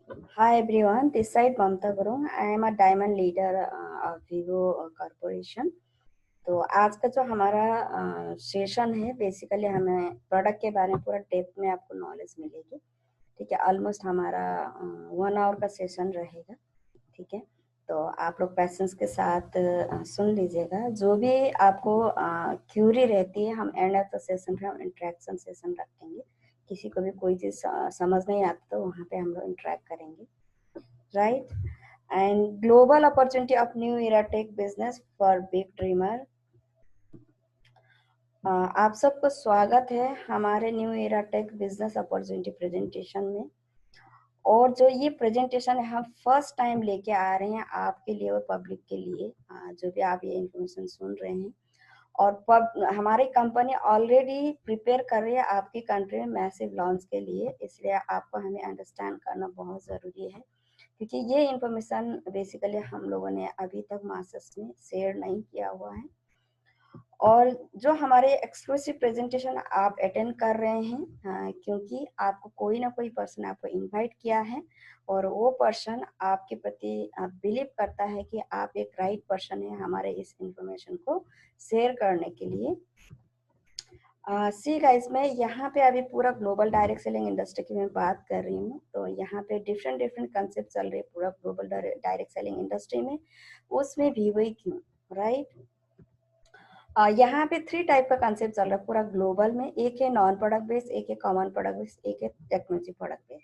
Hi everyone, this side Mamta Gurung. I am a diamond leader of Vivo Corporation. तो आज का जो हमारा सेशन है बेसिकली हमें प्रोडक्ट के बारे में पूरा डेप्थ में आपको नॉलेज मिलेगी। ठीक है, ऑलमोस्ट हमारा 1 आवर का सेशन रहेगा। ठीक है, तो आप लोग पैसेंस के साथ सुन लीजिएगा। जो भी आपको क्यूरी रहती है, हम एंड ऑफ द सेशन पे हम इंटरेक्शन सेशन रखेंगे। किसी को भी कोई चीज़ समझ नहीं आती तो वहाँ पे हम लोग इंटरेक्ट करेंगे, right. And global opportunity of new era tech business for big dreamer. आप सबको स्वागत है हमारे new era tech business opportunity presentation में। और जो ये प्रेजेंटेशन है हम फर्स्ट टाइम लेके आ रहे हैं आपके लिए और पब्लिक के लिए, जो भी आप ये इंफॉर्मेशन सुन रहे हैं। और हमारी कंपनी ऑलरेडी प्रिपेयर कर रही है आपकी कंट्री में मैसिव लॉन्च के लिए, इसलिए आपको हमें अंडरस्टैंड करना बहुत ज़रूरी है, क्योंकि ये इंफॉर्मेशन बेसिकली हम लोगों ने अभी तक मास्टर्स में शेयर नहीं किया हुआ है। और जो हमारे एक्सक्लूसिव प्रेजेंटेशन आप अटेंड कर रहे हैं, क्योंकि आपको कोई ना कोई पर्सन आपको इनवाइट किया है और वो पर्सन आपके प्रति बिलीव करता है कि आप एक राइट पर्सन है हमारे इस इंफॉर्मेशन को शेयर करने के लिए। सी गाइस, मैं यहाँ पे अभी पूरा ग्लोबल डायरेक्ट सेलिंग इंडस्ट्री की मैं बात कर रही हूँ। तो यहाँ पे डिफरेंट डिफरेंट कंसेप्ट चल रहे पूरा ग्लोबल डायरेक्ट सेलिंग इंडस्ट्री में, उसमें भी वही क्यों, राइट। यहाँ पे 3 टाइप का कंसेप्ट चल रहा है पूरा ग्लोबल में। एक है नॉन प्रोडक्ट बेस, एक है कॉमन प्रोडक्ट बेस, एक है टेक्नोलॉजी प्रोडक्ट बेस।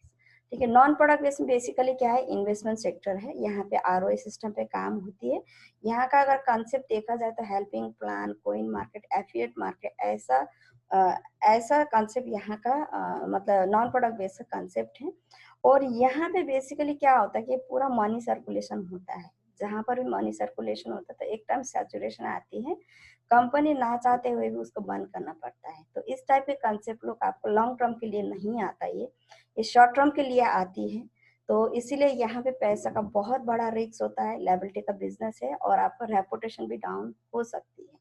ठीक है, नॉन प्रोडक्ट बेस में बेसिकली क्या है, इन्वेस्टमेंट सेक्टर है। यहाँ पे आरओआई सिस्टम पे काम होती है। यहाँ का अगर कंसेप्ट देखा जाए तो helping plan, coin market, affiliate market, ऐसा कंसेप्ट यहाँ का मतलब नॉन प्रोडक्ट बेस का कंसेप्ट है। और यहाँ पे बेसिकली क्या होता है कि पूरा मनी सर्कुलेशन होता है। जहाँ पर भी मनी सर्कुलेशन होता है तो एक टाइम सैचुरेशन आती है, कंपनी ना चाहते हुए भी उसको बंद करना पड़ता है। तो इस टाइप के कंसेप्ट लोग आपको लॉन्ग टर्म के लिए नहीं आता, ये शॉर्ट टर्म के लिए आती है। तो इसीलिए यहाँ पे पैसा का बहुत बड़ा रिस्क होता है, लायबिलिटी का बिजनेस है और आपका रेपुटेशन भी डाउन हो सकती है।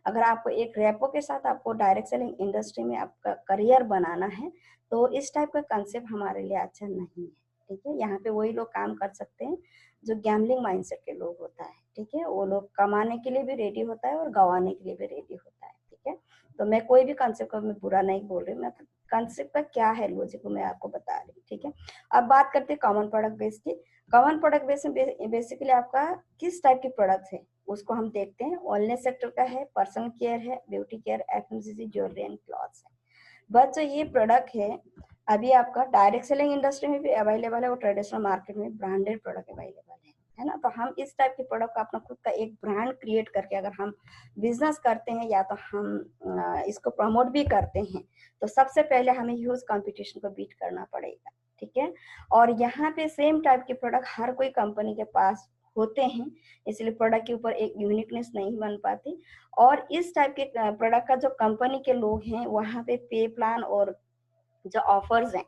अगर आपको एक रेपो के साथ आपको डायरेक्ट सेलिंग इंडस्ट्री में आपका करियर बनाना है तो इस टाइप का कंसेप्ट हमारे लिए अच्छा नहीं है। ठीक है, यहाँ पे वही लोग काम कर सकते हैं जो गैम्बलिंग माइंडसेट के लोग होता है। ठीक है, वो लोग कमाने के लिए भी रेडी होता है और गंवाने के लिए भी रेडी होता है। ठीक है, तो मैं कोई भी कंसेप्ट को मैं बुरा नहीं बोल रही, मैं कंसेप्ट का क्या है लॉजिक को मैं आपको बता रही हूँ। ठीक है, अब बात करते हैं कॉमन प्रोडक्ट बेस की। कॉमन प्रोडक्ट बेस में बेसिकली आपका किस टाइप के प्रोडक्ट्स है उसको हम देखते हैं। वेलनेस सेक्टर का है, पर्सनल केयर है, beauty care, FMCG, jewellery and clothes है। बट जो ये प्रोडक्ट है अभी आपका डायरेक्ट सेलिंग इंडस्ट्री में भी अवेलेबल है और ट्रेडिशनल मार्केट में ब्रांडेड प्रोडक्ट अवेलेबल है ना। तो हम इस टाइप के प्रोडक्ट का अपना खुद का एक ब्रांड क्रिएट करके अगर हम बिजनेस करते हैं या तो हम इसको प्रमोट भी करते हैं तो सबसे पहले हमें ह्यूज कंपटीशन को बीट करना पड़ेगा। ठीक है, और यहाँ पे सेम टाइप के प्रोडक्ट हर कोई कंपनी के पास होते हैं, इसलिए प्रोडक्ट के ऊपर एक यूनिकनेस नहीं बन पाती। और इस टाइप के प्रोडक्ट का जो कंपनी के लोग हैं वहाँ पे पे प्लान और जो ऑफर्स हैं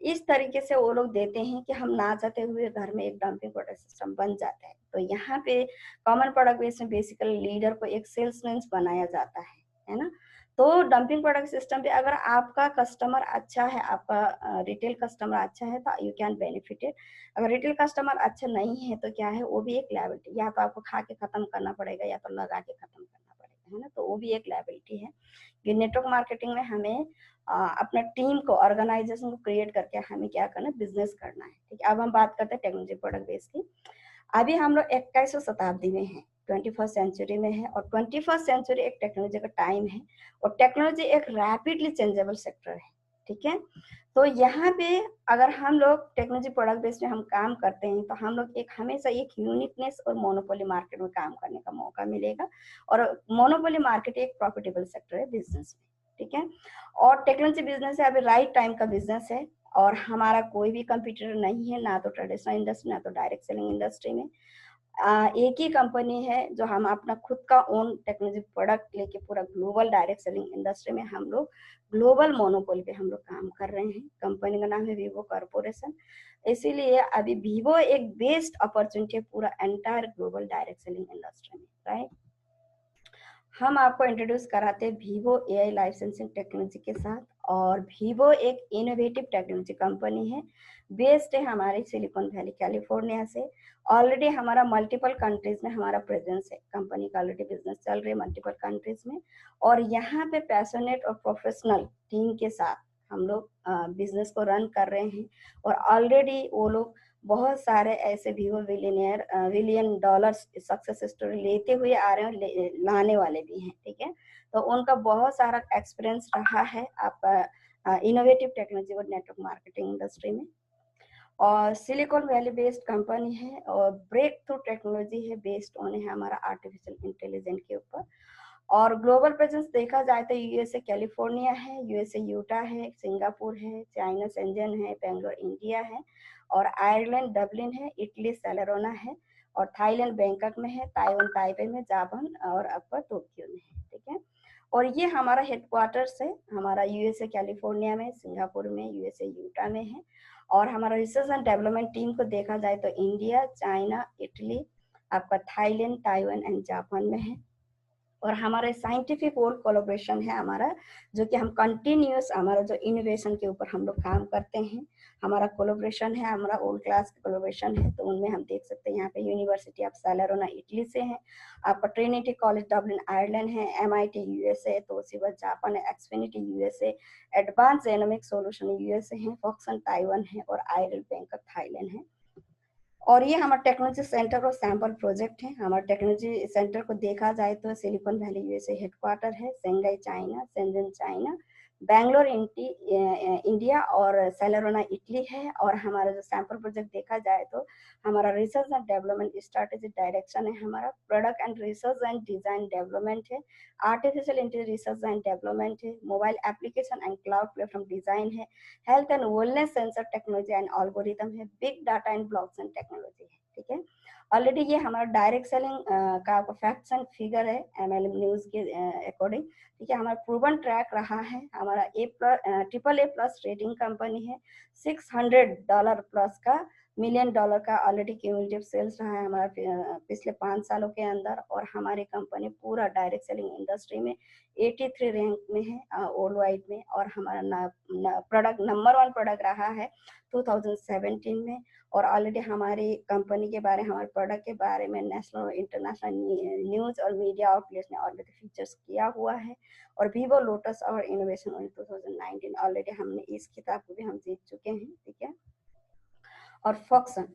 इस तरीके से वो लोग देते हैं कि हम ना चाहते हुए घर में एक डंपिंग प्रोडक्ट सिस्टम बन जाता है। तो यहाँ पे कॉमन प्रोडक्ट बेस में बेसिकली लीडर को एक सेल्समैन बनाया जाता है ना। तो डंपिंग प्रोडक्ट सिस्टम पे अगर आपका कस्टमर अच्छा है, आपका रिटेल कस्टमर अच्छा है तो यू कैन बेनिफिट इट। अगर रिटेल कस्टमर अच्छा नहीं है तो क्या है, वो भी एक लायबिलिटी, या तो आपको खा के खत्म करना पड़ेगा या तो लगा के खत्म करना पड़ेगा, है ना। तो वो भी एक लायबिलिटी है। ये नेटवर्क मार्केटिंग में हमें अपना टीम को, ऑर्गेनाइजेशन को क्रिएट करके हमें क्या करना है, बिजनेस करना है। ठीक है, अब हम बात करते हैं टेक्नोलॉजी प्रोडक्ट बेस की। अभी हम लोग 21वीं शताब्दी में है, 21st सेंचुरी में है और 21st सेंचुरी एक टेक्नोलॉजी का टाइम है और टेक्नोलॉजी एक रैपिडली चेंजेबल सेक्टर है। ठीक है, तो यहाँ पे अगर हम लोग टेक्नोलॉजी प्रोडक्ट बेस में हम काम करते हैं तो हम लोग एक हमेशा एक यूनिकनेस और मोनोपोली मार्केट में काम करने का मौका मिलेगा। और मोनोपोली मार्केट एक प्रॉफिटेबल सेक्टर है बिजनेस में। ठीक है, और टेक्नोलॉजी बिजनेस है अभी राइट टाइम का बिजनेस है और हमारा कोई भी कंपटीटर नहीं है, ना तो ट्रेडिशनल इंडस्ट्री ना तो डायरेक्ट सेलिंग इंडस्ट्री में। एक ही कंपनी है जो हम अपना खुद का ओन टेक्नोलॉजी प्रोडक्ट लेके पूरा ग्लोबल डायरेक्ट सेलिंग इंडस्ट्री में हम लोग ग्लोबल मोनोपोली पे हम लोग काम कर रहे हैं। कंपनी का नाम है वीवो कॉर्पोरेशन। इसीलिए अभी वीवो एक बेस्ट अपॉर्चुनिटी है पूरा entire global direct selling industry में, राइट। हम आपको इंट्रोड्यूस कराते हैं वीवो एआई लाइसेंसिंग टेक्नोलॉजी के साथ। और वीवो एक इनोवेटिव टेक्नोलॉजी कंपनी है, बेस्ड है हमारे सिलिकॉन वैली कैलिफोर्निया से। ऑलरेडी हमारा मल्टीपल कंट्रीज में हमारा प्रेजेंस है, कंपनी का ऑलरेडी बिजनेस चल रही है मल्टीपल कंट्रीज में। और यहाँ पे पैशनेट और प्रोफेशनल टीम के साथ हम लोग बिजनेस को रन कर रहे हैं। और ऑलरेडी वो लोग बहुत सारे ऐसे वीवो विलियन डॉलर्स सक्सेस स्टोरी लेते हुए आ रहे हैं, लाने वाले भी हैं, ठीक है। तो उनका बहुत सारा एक्सपीरियंस रहा है आपका इनोवेटिव टेक्नोलॉजी और नेटवर्क मार्केटिंग इंडस्ट्री में। और सिलिकॉन वैली बेस्ड कंपनी है और ब्रेक थ्रू टेक्नोलॉजी है, बेस्ड ऑन है हमारा आर्टिफिशियल इंटेलिजेंस के ऊपर। और ग्लोबल प्रेजेंस देखा जाए तो यूएसए कैलिफोर्निया है, यूएसए यूटा है, सिंगापुर है, चाइना शेंजन है, बेंगलोर इंडिया है, और आयरलैंड डबलिन है, इटली सेलेरोना है, और थाईलैंड बैंकॉक में है, ताइवान ताइपे में, जापान और आपका टोक्यो में है, ठीक है। और ये हमारा हेडक्वार्टर्स है, हमारा यूएसए कैलिफोर्निया में, सिंगापुर में, यूएसए यूटा में है। और हमारा रिसर्च एंड डेवलपमेंट टीम को देखा जाए तो इंडिया, चाइना, इटली, आपका थाईलैंड, ताइवान एंड जापान में है। और हमारा साइंटिफिक वर्ल्ड कोलैबोरेशन है हमारा, जो कि हम कंटिन्यूस हमारा जो इनोवेशन के ऊपर हम लोग काम करते हैं, हमारा कोलैबोरेशन है, हमारा वर्ल्ड क्लास कोलैबोरेशन है। तो उनमें हम देख सकते हैं यहाँ पे यूनिवर्सिटी ऑफ सेलेरोना इटली से है, आपका ट्रिनिटी कॉलेज डब्लिन आयरलैंड है, एमआईटी यूएसए, तोशिबा जापान है, Xfinity USA, advance genomic solution USA है, फॉक्सन ताइवान है, और आयरल बैंकॉक थाईलैंड है। और ये हमारा टेक्नोलॉजी सेंटर और सैंपल प्रोजेक्ट है। हमारा टेक्नोलॉजी सेंटर को देखा जाए तो सिलिकॉन वैली यूएसए हेडक्वार्टर है, Shanghai China, Shenzhen China, Bangalore India और सेलेरोना इटली है। और हमारा जो सैंपल प्रोजेक्ट देखा जाए तो हमारा research and development strategy direction है, हमारा product and research and design development है, artificial intelligence research and development है, mobile application and cloud platform design है, health and wellness sensor technology and algorithm है, big data and blockchain technology है, ठीक है। Already ये हमारा डायरेक्ट सेलिंग का फैक्ट्स एंड फिगर है एमएलएम न्यूज के अकॉर्डिंग, ठीक है। हमारा प्रूवन ट्रैक रहा है, हमारा AAA+ रेटिंग कंपनी है, $600 प्लस का $1 मिलियन का ऑलरेडी क्यूमुलेटिव सेल्स रहा है हमारा पिछले 5 सालों के अंदर। और हमारी कंपनी पूरा डायरेक्ट सेलिंग इंडस्ट्री में 83 रैंक में है वर्ल्ड वाइड में। और हमारा प्रोडक्ट नंबर 1 प्रोडक्ट रहा है 2017 में। और ऑलरेडी हमारी कंपनी के बारे, हमारे प्रोडक्ट के बारे में नेशनल और इंटरनेशनल न्यूज और मीडिया आउटलेट्स ने ऑलरेडी फीचर्स किया हुआ है। और वीवो लोटस और इनोवेशन 2019 ऑलरेडी हमने इस किताब को भी हम जीत चुके हैं, ठीक है। और फॉक्सन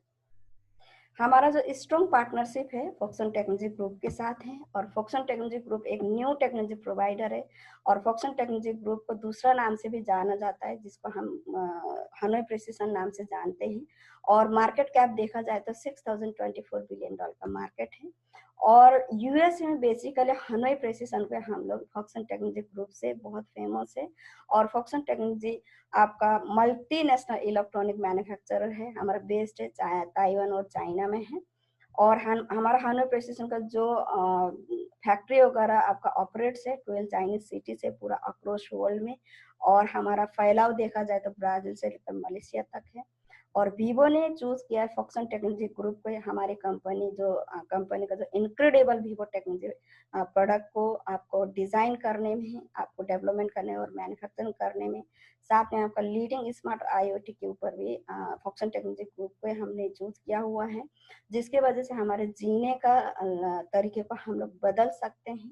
हमारा जो स्ट्रॉन्ग पार्टनरशिप है फॉक्सन टेक्नोलॉजी ग्रुप के साथ है। और फॉक्सन टेक्नोलॉजी ग्रुप एक न्यू टेक्नोलॉजी प्रोवाइडर है। और फॉक्सन टेक्नोलॉजी ग्रुप को दूसरा नाम से भी जाना जाता है, जिसको हम हनोई प्रिसिशन नाम से जानते हैं। और मार्केट कैप देखा जाए तो $6024 बिलियन का मार्केट है। और यूएस में बेसिकली हनोई प्रिसिशन पे हम लोग फॉक्सन टेक्नोलॉजी ग्रुप से बहुत फेमस है। और फॉक्सन टेक्नोलॉजी आपका मल्टीनेशनल इलेक्ट्रॉनिक मैन्युफैक्चरर है, हमारा बेस्ड है ताइवान और चाइना में है। और हमारा हनोई प्रिसिशन का जो फैक्ट्री वगैरह आपका ऑपरेट्स है 12 चाइनीज सिटी से पूरा अक्रॉस वर्ल्ड में। और हमारा फैलाव देखा जाए तो ब्राजील से लेकर मलेशिया तक है। और वीवो ने चूज किया है फॉक्सन टेक्नोलॉजी ग्रुप को, हमारी कंपनी का जो इनक्रेडिबल वीवो टेक्नोलॉजी प्रोडक्ट को आपको डिजाइन करने में, आपको डेवलपमेंट करने और मैन्युफैक्चरिंग करने में, साथ में आपका लीडिंग स्मार्ट आईओटी के ऊपर भी फॉक्सन टेक्नोलॉजी ग्रुप को हमने चूज किया हुआ है, जिसके वजह से हमारे जीने का तरीके को हम लोग बदल सकते हैं।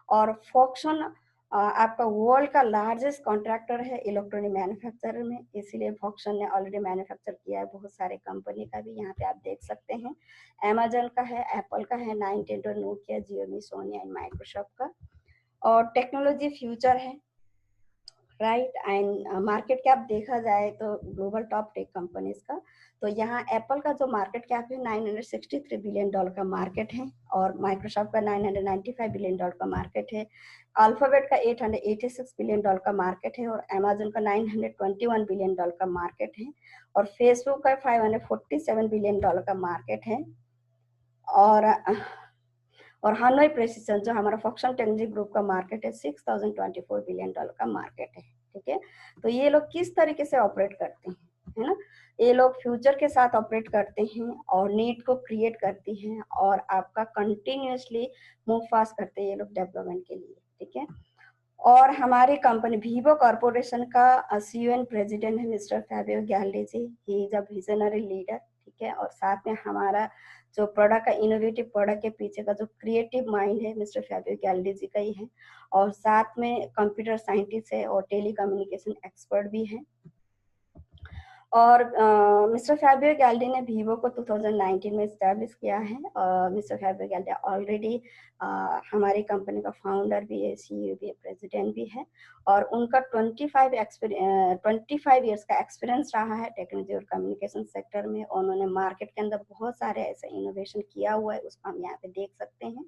और फॉक्सन आपका वर्ल्ड का लार्जेस्ट कॉन्ट्रैक्टर है इलेक्ट्रॉनिक मैन्युफैक्चरर में, इसीलिए फॉक्सन ने ऑलरेडी मैन्युफैक्चर किया है बहुत सारे कंपनी का भी, यहाँ पे आप देख सकते हैं अमेजन का है, एप्पल का है, Nintendo, Nokia, Xiaomi, Sony and Microsoft का। और टेक्नोलॉजी फ्यूचर है, राइट। एंड मार्केट कैप देखा जाए तो ग्लोबल टॉप टेक कंपनीज का, तो यहाँ एप्पल का जो मार्केट कैप है $963 बिलियन का मार्केट है। और माइक्रोसॉफ्ट का $995 बिलियन का मार्केट है। अल्फाबेट का $886 बिलियन का मार्केट है। और अमेजन का $921 बिलियन का मार्केट है। और फेसबुक का $547 बिलियन का मार्केट है। और हनोई प्रिसिशन जो हमारा फॉक्सन टेक्नोलॉजी ग्रुप का मार्केट है $6024 बिलियन का मार्केट है, ठीक है। तो ये लोग किस तरीके से ऑपरेट करते हैं, है ना, ये लोग फ्यूचर के साथ ऑपरेट करते हैं और नीड को क्रिएट करती हैं और आपका कंटिन्यूअसली मूव फास्ट करते हैं ये लोग डेवलपमेंट के लिए, ठीक है। और हमारी कंपनी वीवो कॉर्पोरेशन का सीईओ एंड प्रेसिडेंट है मिस्टर फैबियो गैल्डी जी। He is a visionary leader, ठीक है। और साथ में हमारा जो प्रोडक्ट का इनोवेटिव प्रोडक्ट के पीछे का जो क्रिएटिव माइंड है मिस्टर फैबियो गैल्डी जी का ही है। और साथ में कंप्यूटर साइंटिस्ट है और टेली कम्युनिकेशन एक्सपर्ट भी है। और मिस्टर फैबियो गैल्डी ने वीवो को 2019 में इस्टेब्लिश किया है। मिस्टर फैबियो गैल्डी ऑलरेडी हमारी कंपनी का फाउंडर भी है, सीईओ भी है, प्रेसिडेंट भी है। और उनका 25 इयर्स का एक्सपीरियंस रहा है टेक्नोलॉजी और कम्युनिकेशन सेक्टर में। उन्होंने मार्केट के अंदर बहुत सारे ऐसे इनोवेशन किया हुआ है, उसको हम यहाँ पे देख सकते हैं।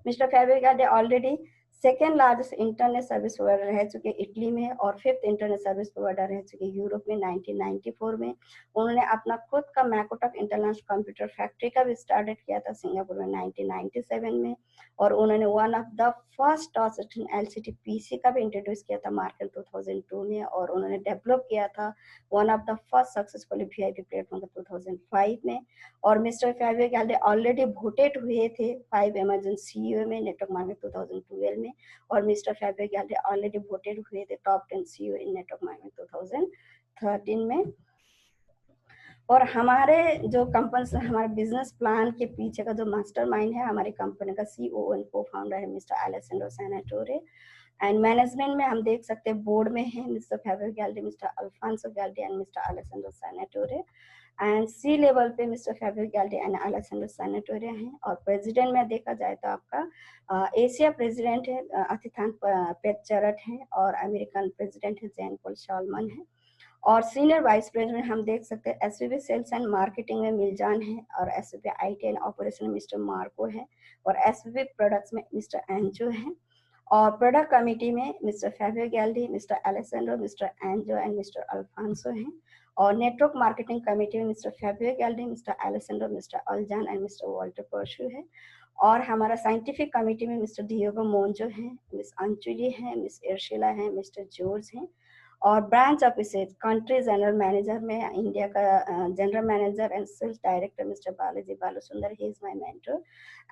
Mister Fabio Galdi already second largest internet service provider रह चुके इटली में और फिफ्थ इंटरनेट सर्विस प्रोवाइडर रह चुके यूरोप में 1994 में। उन्होंने अपना खुद का मैकोटेक इंटरनेशनल कंप्यूटर फैक्ट्री का भी स्टार्टेड किया था सिंगापुर में 1997 में। और उन्होंने one of the first touch screen LCD PC का भी इंट्रोड्यूस किया था मार्केट 2002 में। और उन्होंने डेवलप किया था one of the first successful VIP platform 2005 में। और mister Fabio Galdi already voted हुए थे 5 इमरजेंसी सीईओ में नेटवर्क मार्केट 2012 में। और mister Fabio Galdi already voted हुए थे टॉप 10 सीईओ इन नेटवर्क मार्केट 2013 में। और हमारे जो कंपनी हमारे बिजनेस प्लान के पीछे का जो मास्टरमाइंड है हमारी कंपनी का सीईओ एंड को फाउंडर है mister Alessandro Sanatore. And management में हम देख सकते हैं बोर्ड में है mister Fabio Galdi, mister Alfonso Galdi and mister Alessandro Sanatore. And C level पे mister Fabio Galdi and Alessandro Sanatore हैं। और प्रेसिडेंट में देखा जाए तो आपका एशिया प्रेसिडेंट है अतिथान पेचरट है। और अमेरिकन प्रेसिडेंट है जैन पॉल शॉलमन है। और सीनियर वाइस प्रेसिडेंट हम देख सकते हैं एसवीपी सेल्स एंड मार्केटिंग में मिलजान है। और एसवीपी आईटी एंड ऑपरेशन में मिस्टर मार्को है। और एसवीपी प्रोडक्ट्स में मिस्टर एंजो है। और प्रोडक्ट कमेटी में mister Fabio Galdi, mister Alessandro, mister Enzo and mister Alfonso हैं। और नेटवर्क मार्केटिंग कमेटी में mister Fabio Galdi, mister Alessandro, mister अल्जान एंड मिस्टर वॉल्टर पर्शू है। और हमारा साइंटिफिक कमेटी में मिस्टर डियोगो मोंजो है, मिस अंचुली है, मिस इर्शिला है, मिस्टर जॉर्ज हैं। और branch office country general manager में इंडिया का general manager and sales director mister Balaji Balusundar, he is my mentor.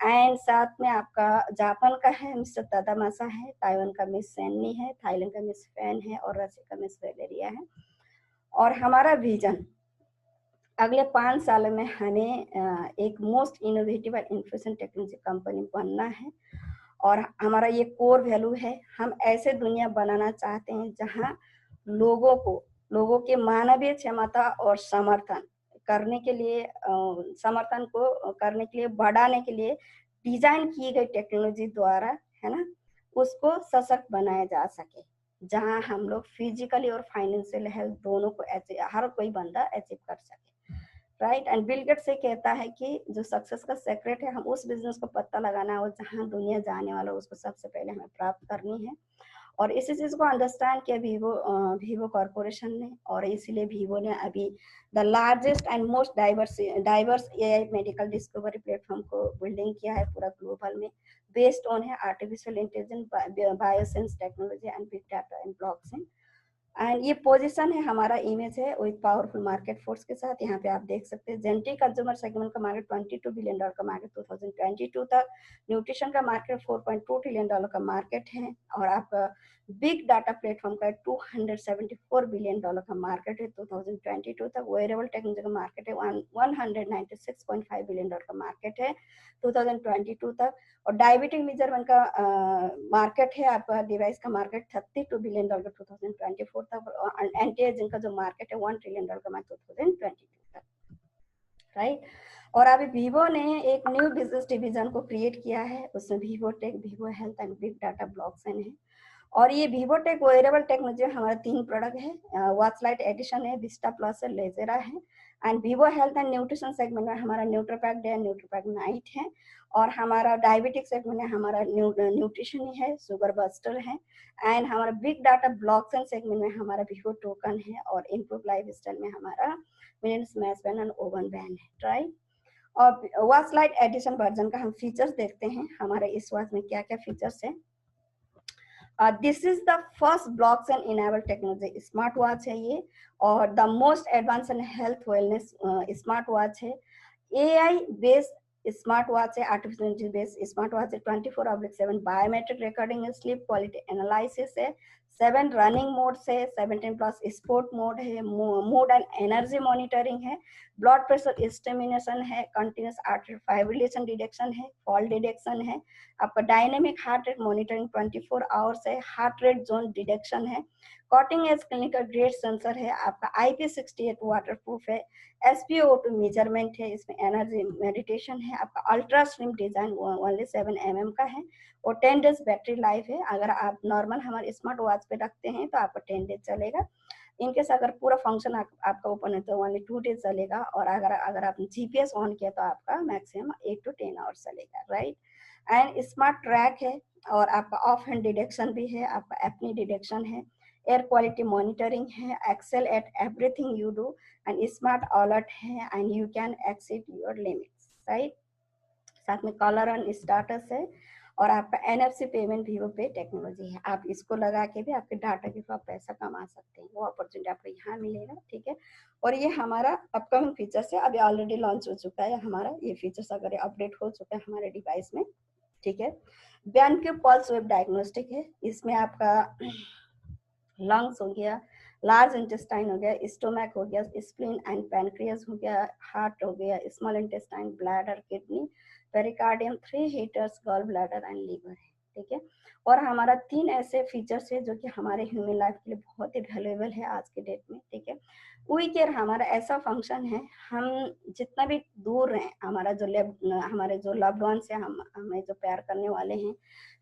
And साथ में आपका जापान का है मिस्टर तदामासा है, ताइवान का मिस सेन्नी है, थाईलैंड का मिस फैन है और रशिया का मिस वेलेरिया है। और हमारा विजन अगले 5 सालों में हमें एक मोस्ट इनोवेटिव और इन्फॉर्मेशन टेक्नोलॉजी कंपनी बनना है। और हमारा ये कोर वैल्यू है, हम ऐसे दुनिया बनाना चाहते हैं जहां लोगों के मानवीय क्षमता और समर्थन करने के लिए समर्थन को करने के लिए बढ़ाने के लिए डिजाइन की गई टेक्नोलॉजी द्वारा, है ना, उसको सशक्त बनाया जा सके। जहां हम लोग फिजिकली और फाइनेंशियल हेल्थ दोनों को हर कोई बंदा अचीव कर सके, राइट। एंड बिल गेट्स से कहता है कि जो सक्सेस का सीक्रेट है, हम उस बिजनेस को पता लगाना है और जहां दुनिया जाने वाला उसको सबसे पहले हमें प्राप्त करनी है। और इसी चीज को अंडरस्टैंड किया वीवो कॉर्पोरेशन ने। और इसीलिए वीवो ने अभी the largest and most diverse AI medical discovery platform को बिल्डिंग किया है पूरा ग्लोबल में। बेस्ड ऑन है artificial intelligence, biosense technology and big data and blockchain. And ये पोजीशन है, हमारा इमेज है विद पावरफुल मार्केट फोर्स के साथ। यहाँ पे आप देख सकते हैं जेनेटिक कंज्यूमर सेगमेंट का मार्केट $22 बिलियन का मार्केट 2022 तक, न्यूट्रिशन का मार्केट $4.2 ट्रिलियन का मार्केट है। और आपका बिग डाटा प्लेटफॉर्म का $274 बिलियन का मार्केट है 2022 तक। वेयरेबल टेक्नोलॉजी का मार्केट है $196.5 बिलियन का मार्केट है 2022 तक। और डायबिटिक मेजरमेंट का मार्केट है आपका डिवाइस का मार्केट $32 बिलियन 2024 तक। और एंटी एजिंग का जो मार्केट है $1 ट्रिलियन का मार्केट 2022 तक, राइट। और अभी वीवो ने एक न्यू बिजनेस डिवीजन को क्रिएट किया है, उसमें Vivo tech, Vivo health and big data blockchain है। और ये वीवो टेक वेयरेबल टेक्नोलॉजी हमारा 3 प्रोडक्ट है, वॉच लाइट एडिशन है, विस्टा प्लस है, लेजेरा है। And Vivo health and nutrition segment में हमारा न्यूट्रोपैक डे एंड न्यूट्रोपैक नाइट है। और हमारा डायबिटिक सेगमेंट में हमारा न्यूट्रिशन ही है, शुगर बस्टर है। एंड हमारा बिग डाटा ब्लॉकचेन सेगमेंट में हमारा वीवो टोकन है। और इम्प्रूव लाइफ स्टाइल में हमारा millions match ban and oven ban है, राइट। और वॉच लाइट एडिशन वर्जन का हम फीचर्स देखते हैं, हमारे इस वॉच में क्या क्या फीचर्स है। This is the first blockchain enable technology smart watch है ये। और the most advance and health wellness smart watch है। एआई बेस्ड स्मार्ट वॉच है, artificial intelligence based smart watch है, 24/7 बायोमेट्रिक रिकॉर्डिंग है, स्लीप क्वालिटी एनालिसिस है, 7 running mode है, 17+ sport mode है, मूड एंड एनर्जी मॉनिटरिंग है, ब्लड प्रेशर एस्टिमेशन है, continuous artery fibrillation detection है, फॉल डिटेक्शन है, आपका dynamic heart rate monitoring 24 hours है, हार्ट रेट जोन डिटेक्शन है, coating as clinical grade sensor है, आपका IP68 वाटर प्रूफ है, SpO2 मेजरमेंट है, इसमें एनर्जी मेडिटेशन है, आपका ultra slim design only 7 mm का है और 10 डेज बैटरी लाइफ है। अगर आप नॉर्मल हमारे स्मार्ट वॉच पे रखते हैं तो आपका 10 डेज चलेगा। इनकेस अगर पूरा फंक्शन आपका ओपन है तो ओनली 2 डेज चलेगा और अगर आपने GPS ऑन किया तो आपका मैक्सिमम 8 to 10 आवर्स चलेगा, राइट। एंड स्मार्ट ट्रैक है और आपका ऑफ हैंड डिटेक्शन भी है, आपका एपनी डिटेक्शन है, एयर क्वालिटी मॉनिटरिंग है, excel at everything you do and smart alert है and you can exceed your limits, right. साथ में कॉलर एंड स्टाटस है और आपका NFC पेमेंट भी वो पे टेक्नोलॉजी है। आप इसको लगा के भी आपके डाटा के थ्रू आप पैसा कमा सकते हैं, वो अपॉर्चुनिटी आपको यहाँ मिलेगा, ठीक है। और ये हमारा अपकमिंग फीचर्स है, अभी ऑलरेडी लॉन्च हो चुका है हमारा ये फीचर्स, अगर अपडेट हो चुका है हमारे डिवाइस में, ठीक है। BeyondCube पल्स वेब डायग्नोस्टिक है, इसमें आपका लंग्स हो गया, लार्ज इंटेस्टाइन हो गया, स्टोमक हो गया, स्प्लीन एंड पैनक्रियास हो गया, हार्ट हो गया, small intestine, bladder, kidney, pericardium, 3 heaters, gall bladder and liver है, ठीक है। और हमारा 3 ऐसे फीचर्स है जो कि हमारे ह्यूमन लाइफ के लिए बहुत ही वैल्यूएबल है आज के डेट में, ठीक है। वी केयर हमारा ऐसा फंक्शन है, हम जितना भी दूर हैं, हमारे जो लव्ड वंस है, हमें जो प्यार करने वाले हैं,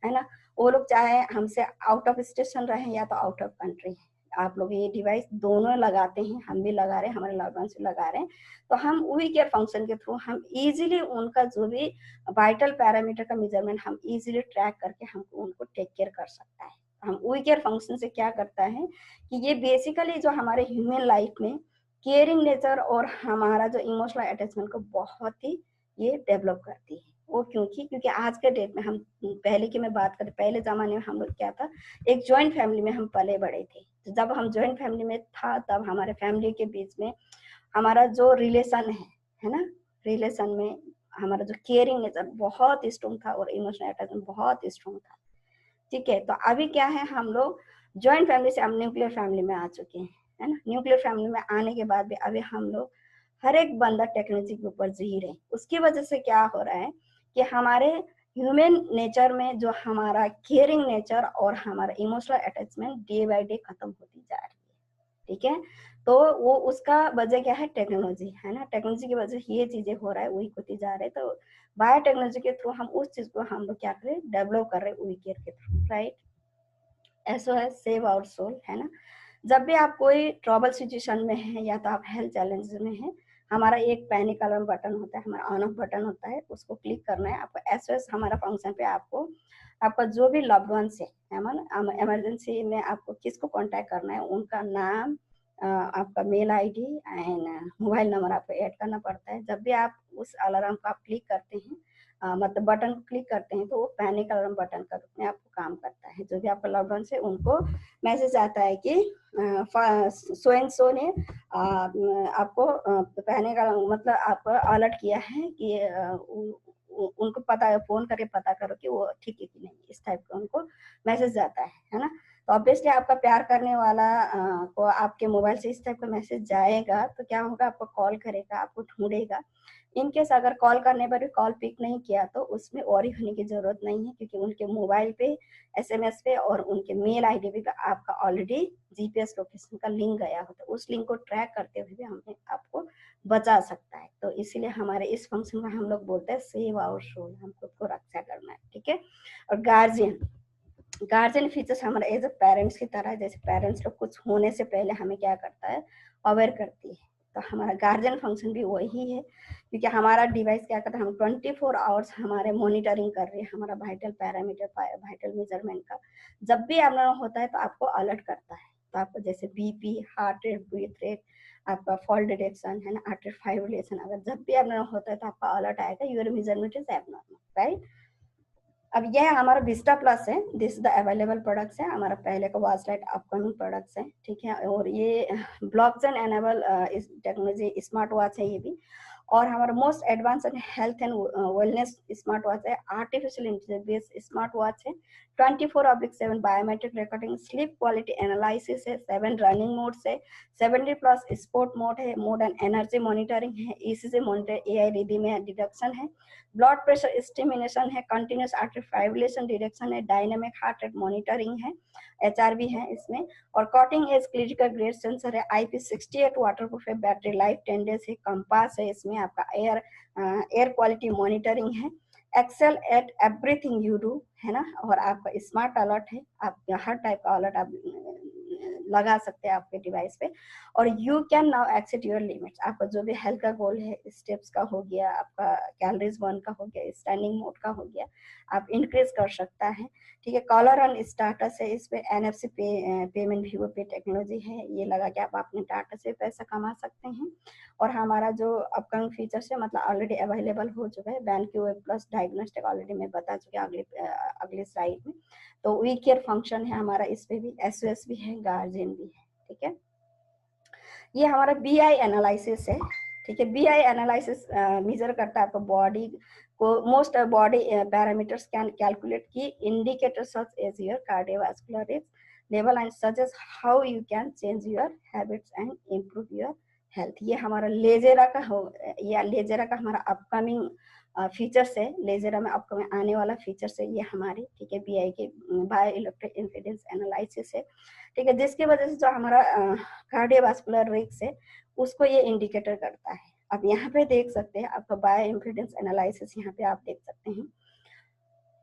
है ना, वो लोग चाहे हमसे आउट ऑफ स्टेशन रहे या तो आउट ऑफ कंट्री है, आप लोग ये डिवाइस दोनों लगाते हैं, हम भी लगा रहे हैं, हमारे लव्ड वंस भी लगा रहे हैं, तो हम वी केयर फंक्शन के थ्रू हम इजीली उनका जो भी वाइटल पैरामीटर का मेजरमेंट हम इजीली ट्रैक करके हमको उनको टेक केयर कर सकता है। हम वी केयर फंक्शन से क्या करता है कि ये बेसिकली जो हमारे ह्यूमन लाइफ में केयरिंग नेचर और हमारा जो इमोशनल अटैचमेंट को बहुत ही ये डेवलप करती है। वो क्योंकि आज के डेट में हम पहले की मैं बात करें, पहले जमाने में हम लोग क्या था, एक जॉइंट फैमिली में हम पले बड़े थे, तो जब हम जॉइंट फैमिली में था तब हमारे फैमिली के बीच में हमारा जो रिलेशन है ना, रिलेशन में हमारा जो केयरिंग नेचर बहुत स्ट्रॉन्ग था और इमोशनल अटैचमेंट बहुत स्ट्रॉन्ग था, ठीक है। तो अभी क्या है, हम लोग जॉइंट फैमिली से हम न्यूक्लियर फैमिली में आ चुके हैं, है ना। न्यूक्लियर फैमिली में आने के बाद भी अभी हम लोग हर एक बंदा टेक्नोलॉजी के ऊपर जी रहे हैं। उसकी वजह से क्या हो रहा है कि हमारे ह्यूमन नेचर में जो हमारा केयरिंग नेचर और हमारा emotional attachment day by day खत्म होती जा रही है, ठीक है। तो वो उसका वजह क्या है, टेक्नोलॉजी, है ना। टेक्नोलॉजी की वजह से ये चीजें हो रहा है, वही होती जा रहे हैं। तो बायो टेक्नोलॉजी के थ्रू हम उस चीज को हम लोग क्या करें, डेवलप कर रहे हैं वी केयर के थ्रू, right. SOS save our soul, है ना। जब भी आप कोई ट्रबल सिचुएशन में है या तो आप हेल्थ चैलेंज में है, हमारा एक पैनिक अलार्म बटन होता है, हमारा ऑन ऑफ बटन होता है, उसको क्लिक करना है आपको। SOS हमारा फंक्शन पे आपको आपका जो भी लव्ड वंस है, इमरजेंसी में आपको किसको कांटेक्ट करना है, उनका नाम, आपका mail ID and mobile number आपको ऐड करना पड़ता है। जब भी आप उस अलार्म को आप क्लिक करते हैं, मतलब बटन को क्लिक करते हैं, तो वो पैनिक अलार्म बटन का रूप में आपको काम करता है। जो भी आपका लव्ड वंस है उनको मैसेज आता है कि सो एंड सो ने आपको पैनिक मतलब आपको अलर्ट किया है कि उनको पता, फोन करके पता करो कि वो ठीक है कि नहीं, इस टाइप का उनको मैसेज जाता है ना। तो ऑब्वियसली आपका प्यार करने वाला को आपके मोबाइल से इस टाइप का मैसेज जाएगा तो क्या होगा, आपको कॉल करेगा, आपको ढूंढेगा। इनकेस अगर कॉल करने पर भी कॉल पिक नहीं किया तो उसमें वरी होने की जरूरत नहीं है, क्योंकि उनके मोबाइल पे, SMS पे और उनके मेल ID पे आपका ऑलरेडी GPS लोकेशन का लिंक गया होता है। उस लिंक को ट्रैक करते हुए भी हमें आपको बचा सकता है। तो इसीलिए हमारे इस फंक्शन में हम लोग बोलते हैं सेव आवर सोल, हम खुद को रक्षा करना है, ठीक है। और गार्जियन फीचर्स हमारे एज ए पेरेंट्स की तरह, जैसे पेरेंट्स लोग कुछ होने से पहले हमें क्या करता है, अवेयर करती है, तो हमारा गार्जियन फंक्शन भी वही है। क्योंकि हमारा डिवाइस क्या करता है, हम 24 आवर्स हमारे मॉनिटरिंग कर रहे हैं हमारा वाइटल पैरामीटर, वाइटल मेजरमेंट का। जब भी एब्नॉर्मल होता है तो आपको अलर्ट करता है। तो आपको जैसे BP, heart rate, breath rate, आपका फॉल डिटेक्शन, है ना, आर्टरी फाइब्रिलेशन, अगर जब भी एब्नॉर्मल होता है तो आपका अलर्ट आएगा, your measurement is abnormal, right. अब यह हमारा विस्टा प्लस है, दिस द अवेलेबल प्रोडक्ट्स है। हमारा पहले का वॉच लाइट अपकमिंग प्रोडक्ट्स है, ठीक है। और ये blockchain enable technology smart watch है ये भी। और हमारा most advance health and wellness smart watch है, artificial intelligence based smart watch है, 24/7 biometric recording, sleep quality analysis है, 7 रनिंग मोड्स है, 70+ स्पोर्ट मोड है, मोड एंड एनर्जी मॉनिटरिंग है, ECG monitor, AI rhythm detection है, ब्लड प्रेशर स्टिमुलेशन है, continuous artery fibrillation detection है, dynamic heart rate monitoring है, HRV है इसमें, और cutting edge critical grade sensor है, IP68 वाटरप्रूफ है, बैटरी लाइफ 10 डेज है, कंपास है, इसमें आपका एयर क्वालिटी मॉनिटरिंग है, excel at everything you do है ना, और आपका स्मार्ट अलर्ट है, आप हर टाइप का अलर्ट आप लगा सकते हैं आपके डिवाइस पे, और you can now exceed your limits, आपका जो भी हेल्थ का गोल है, स्टेप्स का हो गया, आपका कैलोरीज बर्न का हो गया, स्टैंडिंग मोड का हो गया, आप इंक्रीज कर सकता है, ठीक है। कॉलर एंड स्टाटस है, इस पे NFC पेमेंट भी पे टेक्नोलॉजी है, ये लगा के आप अपने डाटा से पैसा कमा सकते हैं। और हमारा जो अपकमिंग फीचर्स है मतलब ऑलरेडी अवेलेबल हो चुका है, BenQ प्लस डायग्नोस्टिक ऑलरेडी मैं बता चुकी हूँ अगले स्लाइड में। तो वी केयर फंक्शन है हमारा, इस पे भी SOS भी है, गार्जियन भी है, ठीक है। ये हमारा BI एनालिसिस है, ठीक है। BI एनालिसिस मेजर करता है आपका बॉडी को, most body parameters can calculate key indicators such as your cardiovascular risk level and suggest how you can change your habits and improve your health. ये हमारा लेजेरा का हो, या लेजेरा का हमारा अपकमिंग फीचर्स है, लेजेरा में अपकमिंग आने वाला फीचर्स है ये हमारी, ठीक है। BI के बायो इलेक्ट्रिक इम्पीडेंस एनालिसिस है, ठीक है, जिसकी वजह से जो हमारा कार्डियोवास्कुलर रिस्क है उसको ये इंडिकेटर करता है। अब यहाँ पे देख सकते हैं आपका बायो इम्पीडेंस एनालिसिस, यहाँ पे आप देख सकते हैं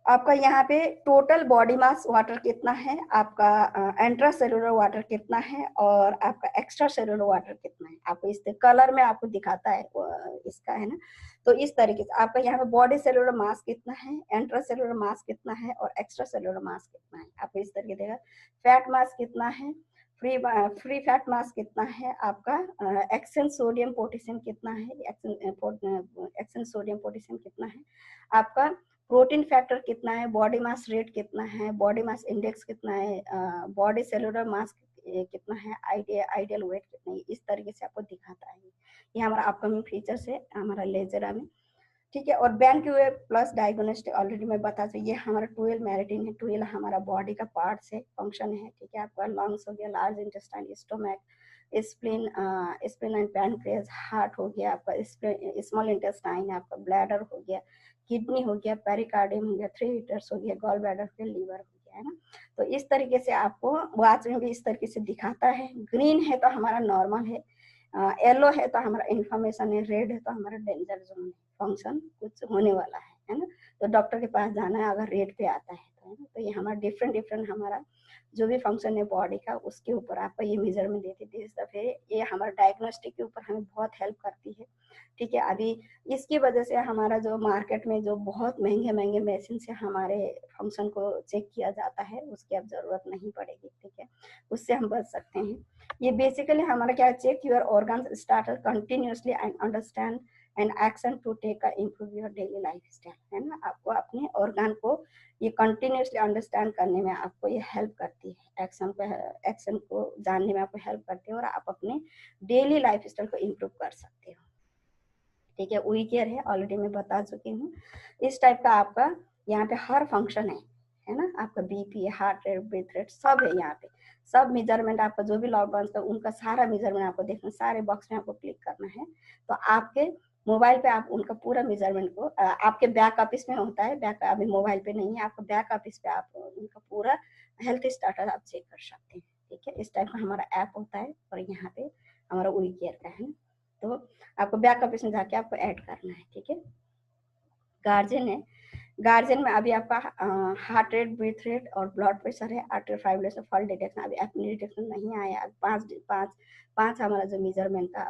आपका यहाँ पे टोटल बॉडी मास वाटर कितना है, आपका इंट्रा सेलुलर वाटर कितना है, और आपका एक्स्ट्रा सेलुलर वाटर कितना है, आपको इस कलर में आपको दिखाता है इसका, है ना। तो इस तरीके से आपका यहाँ पे बॉडी सेलुलर मास कितना है, इंट्रा सेलुलर मास कितना है, और एक्स्ट्रा सेलुलर मास कितना है, आपको इस तरीके देगा। फैट मास कितना है, फ्री फैट मास कितना है, आपका एक्सेंट सोडियम पोटेशियम कितना है, एक्सेंट सोडियम पोटेशियम कितना है, आपका प्रोटीन फैक्टर कितना है, बॉडी मास रेट कितना है, बॉडी मास इंडेक्स कितना है, बॉडी सेलुलर मास कितना है, आइडियल वेट कितना है, इस तरीके से आपको दिखाता है। ये हमारा अपकमिंग फीचर्स है हमारा लेजरा में, ठीक है। और BenQ प्लस डायग्नोस्टिक ऑलरेडी मैं बता दूं, ये हमारा 12 मेरिडियन है, 12 हमारा बॉडी का पार्ट्स है, फंक्शन है, ठीक है। आपका लंग्स हो गया, large intestine, stomach, spleen and pancreas, heart हो गया, आपका स्मॉल इंटेस्टाइन, आपका ब्लैडर हो गया, किडनी हो गया, पेरिकार्डियम हो गया, 3 लीटर्स हो गया, गॉल ब्लैडर हो गया, लीवर हो गया, है ना। तो इस तरीके से आपको वॉच में भी इस तरीके से दिखाता है। ग्रीन है तो हमारा नॉर्मल है, येलो है तो हमारा इन्फॉर्मेशन है, रेड है तो हमारा डेंजर जोन है, फंक्शन कुछ होने वाला है ना। तो डॉक्टर के पास जाना है अगर रेड पे आता है तो, है ना। तो ये हमारा डिफरेंट हमारा जो भी फंक्शन है बॉडी का उसके ऊपर आपका ये मेजरमेंट देती थी। इस दफे ये हमारा डायग्नोस्टिक के ऊपर हमें बहुत हेल्प करती है, ठीक है। अभी इसकी वजह से हमारा जो मार्केट में जो बहुत महंगे मशीन से हमारे फंक्शन को चेक किया जाता है उसकी अब जरूरत नहीं पड़ेगी, ठीक है, उससे हम बच सकते हैं। ये बेसिकली हमारा क्या, check your organs starter continuously and understand and action to take improve your daily lifestyle, है ना। आपको अपने ऑर्गन को ये कंटिन्यूसली अंडरस्टैंड करने में आपको ये हेल्प करती है, एक्शन को जानने में आपको हेल्प करती है, और आप अपने डेली लाइफस्टाइल को इम्प्रूव कर सकते हो, ठीक है। वी केयर है, ऑलरेडी मैं बता चुकी हूँ। इस टाइप का आपका यहाँ पे हर फंक्शन है ना। आपका BP, heart rate, breath rate सब है यहाँ पे, सब मेजरमेंट आपका जो भी लॉकडाउन का उनका सारा मेजरमेंट आपको देखना, सारे बॉक्स में आपको क्लिक करना है। तो आपके मोबाइल पे आप उनका पूरा मेजरमेंट को आपके बैक ऑफिस में होता है, बैक अभी मोबाइल पे नहीं है, आपको बैक ऑफिस पे आप उनका पूरा हेल्थ स्टार्टर आप चेक कर सकते हैं, ठीक है। इस टाइप का हमारा ऐप होता है, और यहाँ पे हमारा वी केयर का है। तो आपको बैक ऑफिस में जाके आपको ऐड करना है, ठीक है। गार्जियन है, गार्जियन में अभी आपका हार्ट रेट, ब्रीथ रेट और ब्लड प्रेशर है, आर्टरी फाइब्रिलेशन, फॉल्ट डिटेक्शन अभी अपनी डिटेक्शन नहीं आया। पांच हमारा जो मेजरमेंट था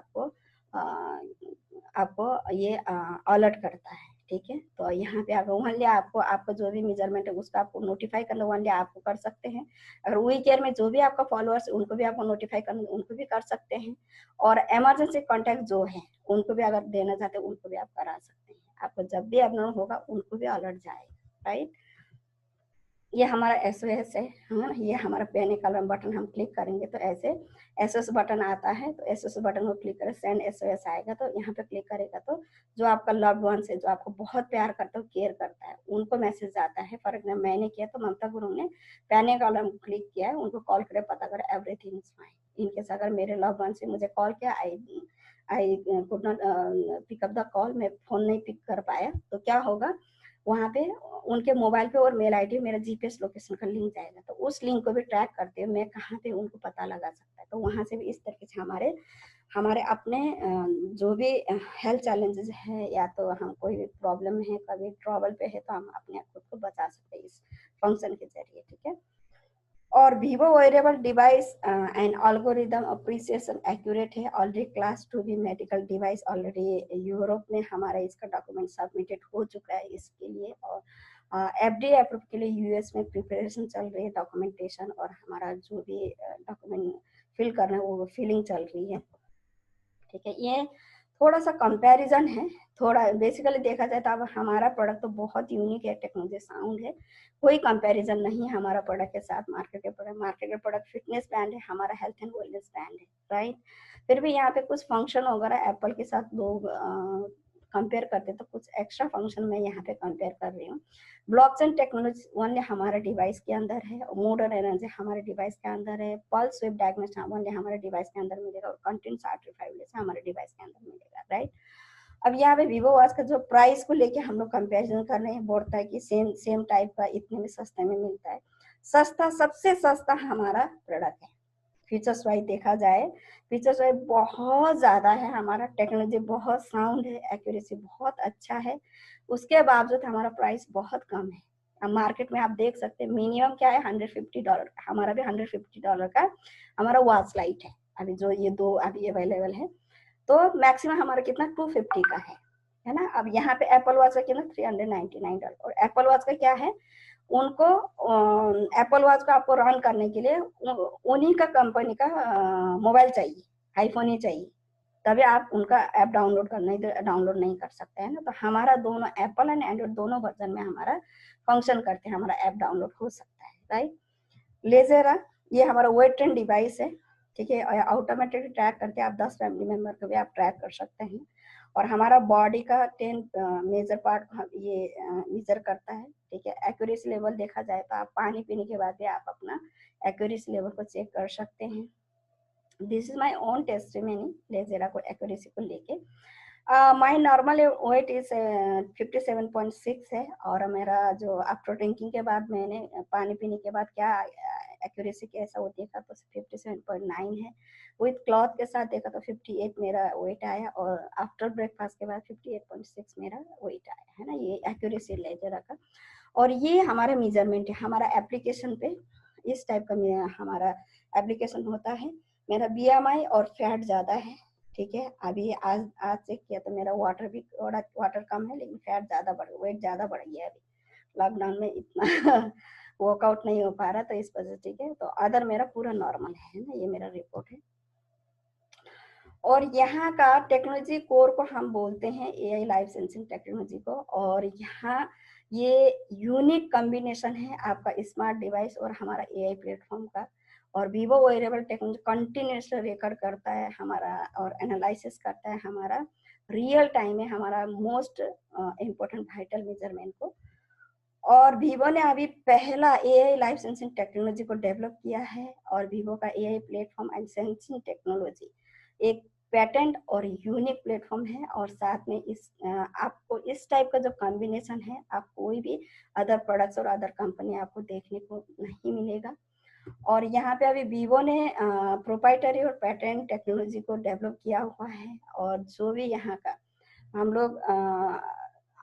आपको ये अलर्ट करता है, ठीक है। तो यहाँ पे अगर वहाँ आपको आपका जो भी मेजरमेंट है उसका आपको नोटिफाई करना, वहाँ आपको कर सकते हैं। अगर वी केयर में जो भी आपका फॉलोअर्स उनको भी आपको नोटिफाई करना, उनको भी कर सकते हैं। और इमरजेंसी कॉन्टैक्ट जो है उनको भी अगर देना चाहते हैं उनको भी आप करा सकते हैं। आपको जब भी अपना होगा उनको भी अलर्ट जाएगा, राइट। ये हमारा एसओएस है ना, ये हमारा पैनिक अलार्म बटन हम क्लिक करेंगे तो ऐसे एसओएस बटन आता है, तो एसओएस बटन को क्लिक करें, सेंड एसओएस आएगा, तो यहाँ पे क्लिक करेगा तो जो आपका लव्ड वंस है, जो आपको बहुत प्यार करता है, केयर करता है, उनको मैसेज आता है। फॉर एग्जाम्पल मैंने किया तो ममता गुरु ने पैनिक अलार्म को क्लिक किया है, उनको कॉल करे, पता करे एवरीथिंग इज फाइन। इनकेस अगर मेरे लव्ड वंस ने मुझे कॉल किया, I could not pick up the call, मैं फोन नहीं पिक कर पाया, तो क्या होगा, वहाँ पे उनके मोबाइल पे और मेल आईडी मेरा जीपीएस लोकेशन का लिंक जाएगा, तो उस लिंक को भी ट्रैक करते हुए मैं कहाँ पे उनको पता लगा सकता है। तो वहाँ से भी इस तरीके से हमारे हमारे अपने जो भी हेल्थ चैलेंजेस है, या तो हम कोई भी प्रॉब्लम है, कभी ट्रबल पे है, तो हम अपने खुद को बचा सकते हैं इस फंक्शन के जरिए, ठीक है। और vivo wearable device and algorithm appreciation accurate है, ऑलरेडी क्लास 2 भी मेडिकल डिवाइस ऑलरेडी यूरोप में हमारा इसका डॉक्यूमेंट सबमिटेड हो चुका है इसके लिए, और एफडीए अप्रूव के लिए यूएस में प्रिपरेशन चल रही है, डॉक्यूमेंटेशन और हमारा जो भी डॉक्यूमेंट फिल करना है वो फिलिंग चल रही है, ठीक है। ये थोड़ा सा कंपैरिजन है, थोड़ा बेसिकली देखा जाए तो अब हमारा प्रोडक्ट तो बहुत यूनिक है, टेक्नोलॉजी साउंड है, कोई कंपैरिजन नहीं है हमारा प्रोडक्ट के साथ। मार्केट के प्रोडक्ट फिटनेस बैंड है, हमारा हेल्थ एंड वेलनेस बैंड है, राइट। फिर भी यहाँ पे कुछ फंक्शन वगैरह एप्पल के साथ लोग कंपेयर करते हैं, तो कुछ एक्स्ट्रा फंक्शन मैं यहाँ पे कंपेयर कर रही हूँ। ब्लॉकचेन टेक्नोलॉजी ओनली हमारे डिवाइस के अंदर है, मोडर एनर्जी हमारे डिवाइस के अंदर है, पल्स वेव डायग्नोस्टिक्स ओनली हमारे डिवाइस के अंदर मिलेगा, और कंटिन्यूस आर्टिफाइव हमारे डिवाइस के अंदर मिलेगा, राइट। अब यहाँ पे वीवो वॉच का जो प्राइस को लेके हम लोग कंपेरिजन कर रहे हैं, बोलता है कि सेम टाइप का इतने में सस्ते में मिलता है। सस्ता, सबसे सस्ता हमारा प्रोडक्ट है। फीचर्स वाइज देखा जाए, फीचर्स वाइज बहुत ज़्यादा है, हमारा टेक्नोलॉजी बहुत साउंड है, एक्यूरेसी बहुत अच्छा है, उसके बावजूद हमारा प्राइस बहुत कम है। अब मार्केट में आप देख सकते हैं मिनिमम क्या है, $150 का, हमारा भी $150 का हमारा वॉच लाइट है, अभी जो ये दो अभी अवेलेबल है। तो मैक्सिमम हमारा कितना 250 का है ना। अब यहाँ पे एप्पल वॉच का कितना $399, और एप्पल वॉच का क्या है, उनको एप्पल वॉच को आपको रन करने के लिए उन्हीं का कंपनी का मोबाइल चाहिए, आईफोन ही चाहिए, तभी आप उनका ऐप डाउनलोड नहीं कर सकते हैं ना। तो हमारा दोनों एप्पल एंड एंड्रॉइड दोनों वर्जन में हमारा फंक्शन करते हैं, हमारा ऐप डाउनलोड हो सकता है, राइट। लेजेरा ये हमारा वेट ट्रेन डिवाइस है, ठीक है, ऑटोमेटिक ट्रैक करके आप 10 फैमिली मेंबर को भी आप ट्रैक कर सकते हैं, और हमारा बॉडी का 10 मेजर पार्ट ये मेजर करता है, ठीक है। एक्यूरेसी लेवल देखा जाए तो आप पानी पीने के बाद भी आप अपना एक्यूरेसी लेवल को चेक कर सकते हैं। This is my own testimony लेजेरा को एक्यूरेसी को लेके। माई नॉर्मल वेट इज 57.6 है, और मेरा जो आफ्टर ड्रिंकिंग के बाद मैंने पानी पीने के बाद क्या एक्यूरेसी कैसा वो देखा तो 57.9 है, विथ क्लॉथ के साथ देखा तो 58 मेरा वेट आया, और आफ्टर ब्रेकफास्ट के बाद 58.6 मेरा वेट आया, है ना। ये एक्यूरेसी लेजर का, और ये हमारा मेजरमेंट है हमारा एप्लीकेशन पे, इस टाइप का हमारा एप्लीकेशन होता है। मेरा बीएमआई और फैट ज्यादा है, ठीक है। अभी आज आज चेक किया तो मेरा वाटर कम है, लेकिन फैट ज्यादा बढ़, वेट ज्यादा बढ़ गया अभी लॉकडाउन में इतना वर्कआउट नहीं हो पा रहा, तो इस वजह से, ठीक है। तो अदर मेरा पूरा नॉर्मल है ना, ये मेरा रिपोर्ट है। और यहाँ का टेक्नोलॉजी कोर को हम बोलते हैं एआई लाइव सेंसिंग टेक्नोलॉजी को, और यहाँ ये यूनिक कॉम्बिनेशन है आपका स्मार्ट डिवाइस और हमारा एआई प्लेटफॉर्म का। और Vivo wearable technology continuously record करता है हमारा, और एनालिसिस करता है हमारा रियल टाइम में हमारा मोस्ट इम्पोर्टेंट वाइटल मेजरमेंट को। और वीवो ने अभी पहला एआई लाइव सेंसिंग टेक्नोलॉजी को डेवलप किया है, और वीवो का AI platform and sensing technology एक पेटेंट और यूनिक प्लेटफॉर्म है, और साथ में इस आपको इस टाइप का जो कॉम्बिनेशन है आप कोई भी अदर प्रोडक्ट्स और अदर कंपनी आपको देखने को नहीं मिलेगा। और यहाँ पे अभी वीवो ने प्रोप्राइटरी और पेटेंट टेक्नोलॉजी को डेवलप किया हुआ है, और जो भी यहाँ का हम लोग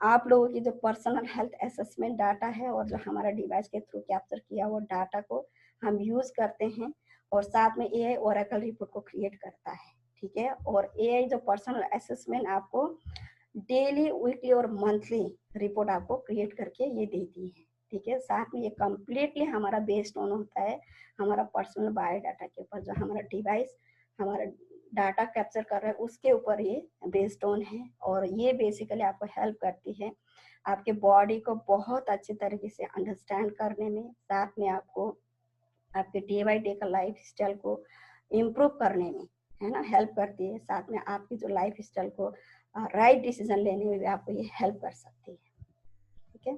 आप लोगों की जो पर्सनल हेल्थ असेसमेंट डाटा है, और जो हमारा डिवाइस के थ्रू कैप्चर किया हुआ डाटा को हम यूज करते हैं, और साथ में एआई ओरेकल रिपोर्ट को क्रिएट करता है, ठीक है। और एआई जो पर्सनल असेसमेंट आपको डेली, वीकली और मंथली रिपोर्ट आपको क्रिएट करके ये देती है, ठीक है। साथ में ये कम्प्लीटली हमारा बेस्ड ऑन होता है हमारा पर्सनल बायोडाटा के ऊपर, जो हमारा डिवाइस हमारा डाटा कैप्चर कर रहा है उसके ऊपर ये बेस्ड ऑन है। और ये बेसिकली आपको हेल्प करती है आपके बॉडी को बहुत अच्छी तरीके से अंडरस्टैंड करने में, साथ में आपको आपके डे बाई डे का लाइफ स्टाइल को इम्प्रूव करने में, है ना, हेल्प करती है। साथ में आपकी जो लाइफ स्टाइल को राइट डिसीजन लेने में भी आपको ये हेल्प कर सकती है। ठीक है।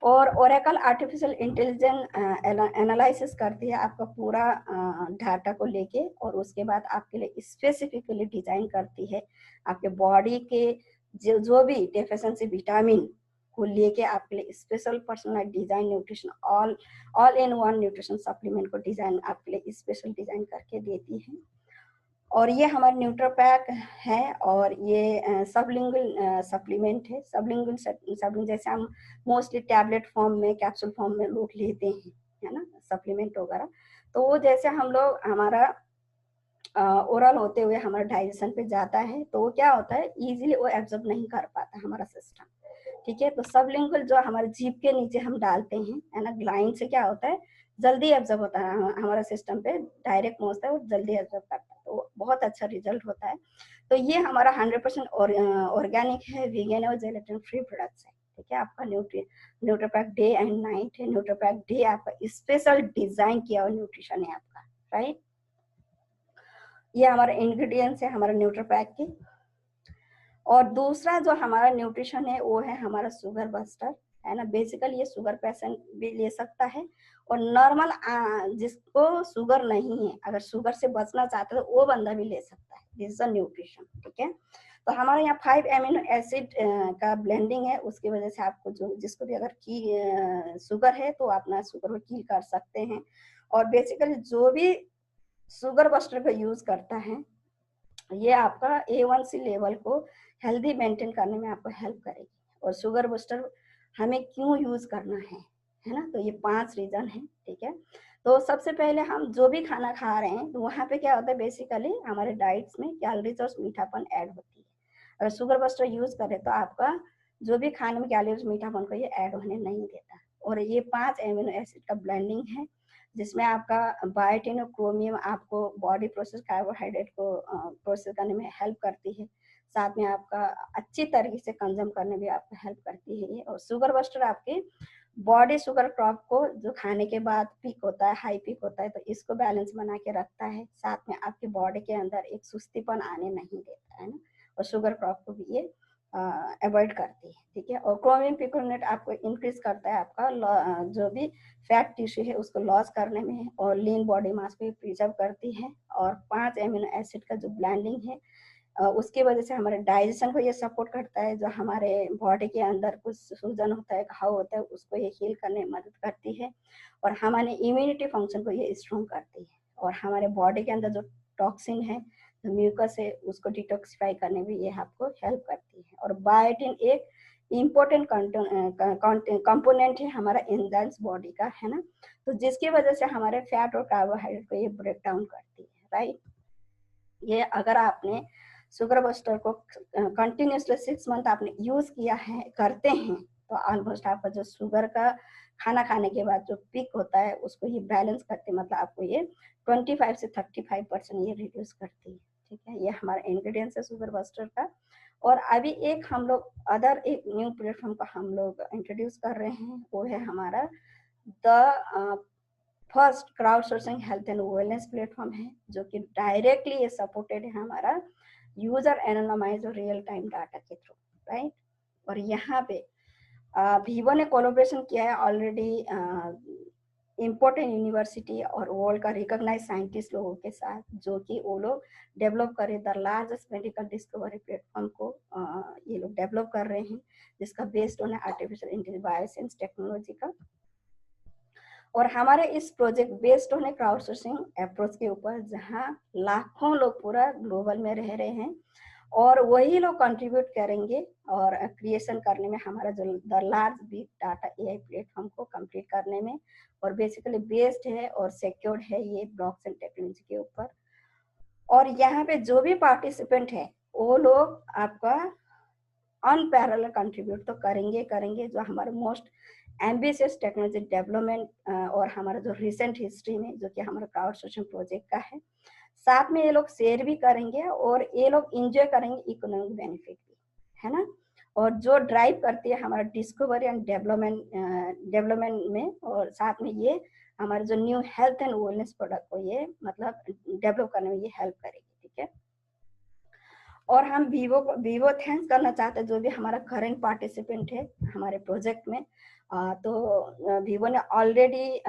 और ओरेकल आर्टिफिशियल इंटेलिजेंस एनालिसिस करती है आपका पूरा डाटा को लेके, और उसके बाद आपके लिए स्पेसिफिकली डिजाइन करती है आपके बॉडी के जो भी डेफिशिएंसी विटामिन को लेके आपके लिए special personalize design nutrition all in one nutrition supplement को डिजाइन आपके लिए स्पेशल डिजाइन करके देती है। और ये हमारा न्यूट्रोपैक है, और ये सबलिंगुअल सप्लीमेंट है। सबलिंगुअल जैसे हम मोस्टली टैबलेट फॉर्म में, कैप्सूल फॉर्म में लोग लेते हैं, है ना, सप्लीमेंट वगैरह, तो वो जैसे हम लोग हमारा ओरल होते हुए हमारा डाइजेशन पे जाता है, तो वो क्या होता है, इजीली वो एब्जॉर्ब नहीं कर पाता हमारा सिस्टम। ठीक है। तो सबलिंगुअल जो हमारे जीभ के नीचे हम डालते हैं, है ना, ग्लाइंड से क्या होता है, जल्दी एब्जॉर्ब होता है हमारा सिस्टम पे, डायरेक्ट पहुंचता है और जल्दी एब्जॉर्ब करता है, तो बहुत अच्छा रिजल्ट होता है। तो ये हमारा 100% ऑर्गेनिक है, वीगन और जेलेटिन फ्री प्रोडक्ट्स है। ठीक है। आपका न्यूट्रोपैक डे एंड नाइट है। न्यूट्रोपैक डे आपका स्पेशल डिजाइन किया हुआ न्यूट्रिशन है आपका, राइट। ये हमारा इंग्रेडिएंट्स है हमारा न्यूट्रोपैक की। और दूसरा जो हमारा न्यूट्रिशन है वो है हमारा शुगर बस्टर, है ना। बेसिकली ये शुगर पेशेंट भी ले सकता है, और नॉर्मल जिसको शुगर नहीं है, अगर शुगर से बचना चाहते हैं तो वो बंदा भी ले सकता है। This is a nutrition. ठीक है। तो हमारे यहाँ 5 एमिनो एसिड का ब्लेंडिंग है, उसकी वजह से आपको जो जिसको भी अगर की शुगर है तो अपना शुगर को कील कर सकते हैं। और बेसिकली जो भी शुगर बस्टर का यूज करता है, ये आपका A1C लेवल को हेल्दी मेंटेन करने में आपको हेल्प करेगी। और शुगर बूस्टर हमें क्यों यूज करना है ना, तो ये 5 रीजन है। ठीक है। तो सबसे पहले हम जो भी खाना खा रहे हैं, तो वहाँ पे क्या होता है, बेसिकली हमारे डाइट्स में कैलोरीज और मीठापन ऐड होती है। अगर शुगर बस्टर यूज करें तो आपका जो भी खाने में कैलोरीज मीठापन को ये ऐड होने नहीं देता। और ये 5 एमिनो एसिड का ब्लेंडिंग है, जिसमें आपका बायोटिन और क्रोमियम आपको बॉडी प्रोसेस कार्बोहाइड्रेट को प्रोसेस करने में हेल्प करती है। साथ में आपका अच्छी तरीके से कंज्यूम करने में आपको हेल्प करती है ये। और शुगर बस्टर आपके बॉडी शुगर क्रॉप को जो खाने के बाद पीक होता है, हाई पीक होता है, तो इसको बैलेंस बना के रखता है। साथ में आपकी बॉडी के अंदर एक सुस्तीपन आने नहीं देता है ना, और शुगर क्रॉप को भी ये अवॉइड करती है। ठीक है। और क्रोमियम पिकोनेट आपको इंक्रीज करता है आपका जो भी फैट टिश्यू है उसको लॉस करने में, और लीन बॉडी मास को प्रिजर्व करती है। और 5 एमिनो एसिड का जो ब्लेंडिंग है उसकी वजह से हमारे डाइजेशन को ये सपोर्ट करता है। जो हमारे बॉडी के अंदर कुछ सूजन होता है, घाव होता है, उसको ये हील करने में मदद करती है। और हमारे इम्यूनिटी फंक्शन को ये स्ट्रॉन्ग करती है। और हमारे बॉडी के अंदर जो टॉक्सिन है, जो म्यूकस है, उसको डिटॉक्सिफाई करने में ये आपको हेल्प करती है। और बायोटिन एक इम्पोर्टेंट कंपोनेंट है हमारा एंजाइम्स बॉडी का, है ना, तो जिसकी वजह से हमारे फैट और कार्बोहाइड्रेट को ये ब्रेक डाउन करती है, राइट। ये अगर आपने शुगर बस्टर को कंटिन्यूसली 6 मंथ आपने यूज किया है, करते हैं, तो ऑलमोस्ट आपका जो शुगर का खाना खाने के बाद जो पिक होता है उसको ये बैलेंस करते हैं, मतलब आपको ये 25 से 35% ये रिड्यूस करती है। ठीक है। ये हमारा इंग्रेडिएंट्स है शुगर बस्टर का। और अभी एक हम लोग एक न्यू प्लेटफॉर्म का हम लोग इंट्रोड्यूस कर रहे हैं, वो है हमारा the first crowd sourcing health and wellness platform है, जो कि डायरेक्टली ये सपोर्टेड है हमारा यूजर एनोनिमाइज और रियल टाइम डाटा के थ्रू, राइट। और यहाँ पे वीवो ने कोलैबोरेशन किया है ऑलरेडी इम्पोर्टेंट यूनिवर्सिटी और वर्ल्ड का रिकॉग्नाइज साइंटिस्ट लोगों के साथ, जो कि वो लोग डेवलप करे the largest medical discovery platform को ये लोग डेवलप कर रहे हैं, जिसका based on artificial intelligence bioscience technology का। और हमारे इस प्रोजेक्ट बेस्ड होने क्राउड सोर्सिंग अप्रोच के ऊपर, जहां लाखों लोग पूरा ग्लोबल में रह रहे हैं, और वही लोग कंट्रीब्यूट करेंगे और क्रिएशन करने में, हमारा जो the large big data AI platform को कंप्लीट करने में। और बेसिकली बेस्ड है और सिक्योर्ड है ये ब्लॉकचेन टेक्नोलॉजी के ऊपर। और यहाँ पे जो भी पार्टिसिपेंट है वो लोग आपका अनपैरेलल कंट्रीब्यूट तो करेंगे जो हमारे मोस्ट एम्बिशियस टेक्नोलॉजी डेवलपमेंट और हमारा जो रिसेंट हिस्ट्री में, जो कि हमारा क्राउड सोर्सिंग प्रोजेक्ट का है, साथ में ये लोग शेयर भी करेंगे और ये लोग एंजॉय करेंगे इकोनॉमिक बेनिफिट भी, है ना। और जो ड्राइव करती है हमारा डिस्कवरी एंड डेवलपमेंट में, और साथ में ये हमारे जो new health and wellness product को ये मतलब डेवलप करने में ये हेल्प करेगी, ठीक है। और हम वीवो थैंक्स करना चाहते हैं जो भी हमारा करंट पार्टिसिपेंट है हमारे प्रोजेक्ट में। तो वीवो ने ऑलरेडी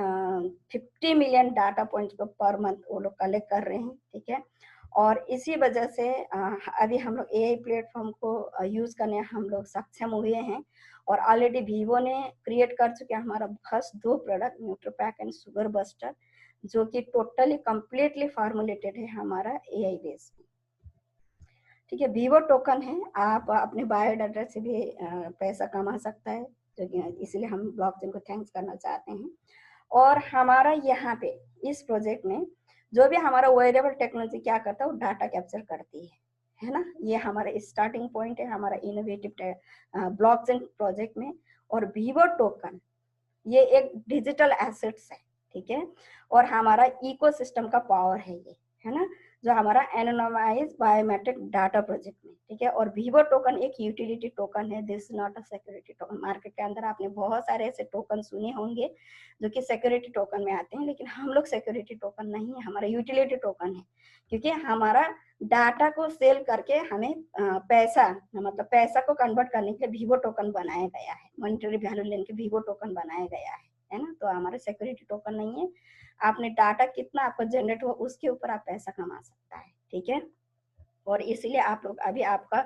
50 मिलियन डाटा पॉइंट्स को पर मंथ वो लोग कलेक्ट कर रहे हैं, ठीक है। और इसी वजह से अभी हम लोग एआई प्लेटफॉर्म को यूज करने हम लोग सक्षम हुए हैं। और ऑलरेडी वीवो ने क्रिएट कर चुके हैं हमारा first 2 product Nutropack and sugar buster, जो कि टोटली कंप्लीटली फॉर्मुलेटेड है हमारा एआई बेस, ठीक है। वीवो टोकन है, आप अपने बायोडाटा से भी पैसा कमा सकता है, जो इसलिए हम ब्लॉकचेन को थैंक्स करना चाहते हैं। और हमारा यहाँ पे इस प्रोजेक्ट में जो भी हमारा वेरेबल टेक्नोलॉजी क्या करता है वो डाटा कैप्चर करती है ना। ये हमारा स्टार्टिंग पॉइंट है हमारा इनोवेटिव ब्लॉकचेन प्रोजेक्ट में। और वीवो टोकन ये एक डिजिटल एसेट्स है, ठीक है। और हमारा इकोसिस्टम का पावर है ये, है ना, जो हमारा एनोनिमाइज बायोमेट्रिक डाटा प्रोजेक्ट में, ठीक है। और वीवो टोकन एक यूटिलिटी टोकन है, this not a security token. Market के अंदर आपने बहुत सारे ऐसे टोकन सुने होंगे जो कि सिक्योरिटी टोकन में आते हैं, लेकिन हम लोग सिक्योरिटी टोकन नहीं है, हमारा यूटिलिटी टोकन है। क्योंकि हमारा डाटा को सेल करके हमें पैसा मतलब पैसा को कन्वर्ट करने के लिए वीवो टोकन बनाया गया है, मॉनिटरी वैल्यू लेने के वीवो टोकन बनाया गया है ना। तो हमारे सिक्योरिटी टोकन नहीं है, आपने डाटा कितना आपको जनरेट हुआ उसके ऊपर आप पैसा कमा सकता है, ठीक है। और इसीलिए आप लोग अभी आपका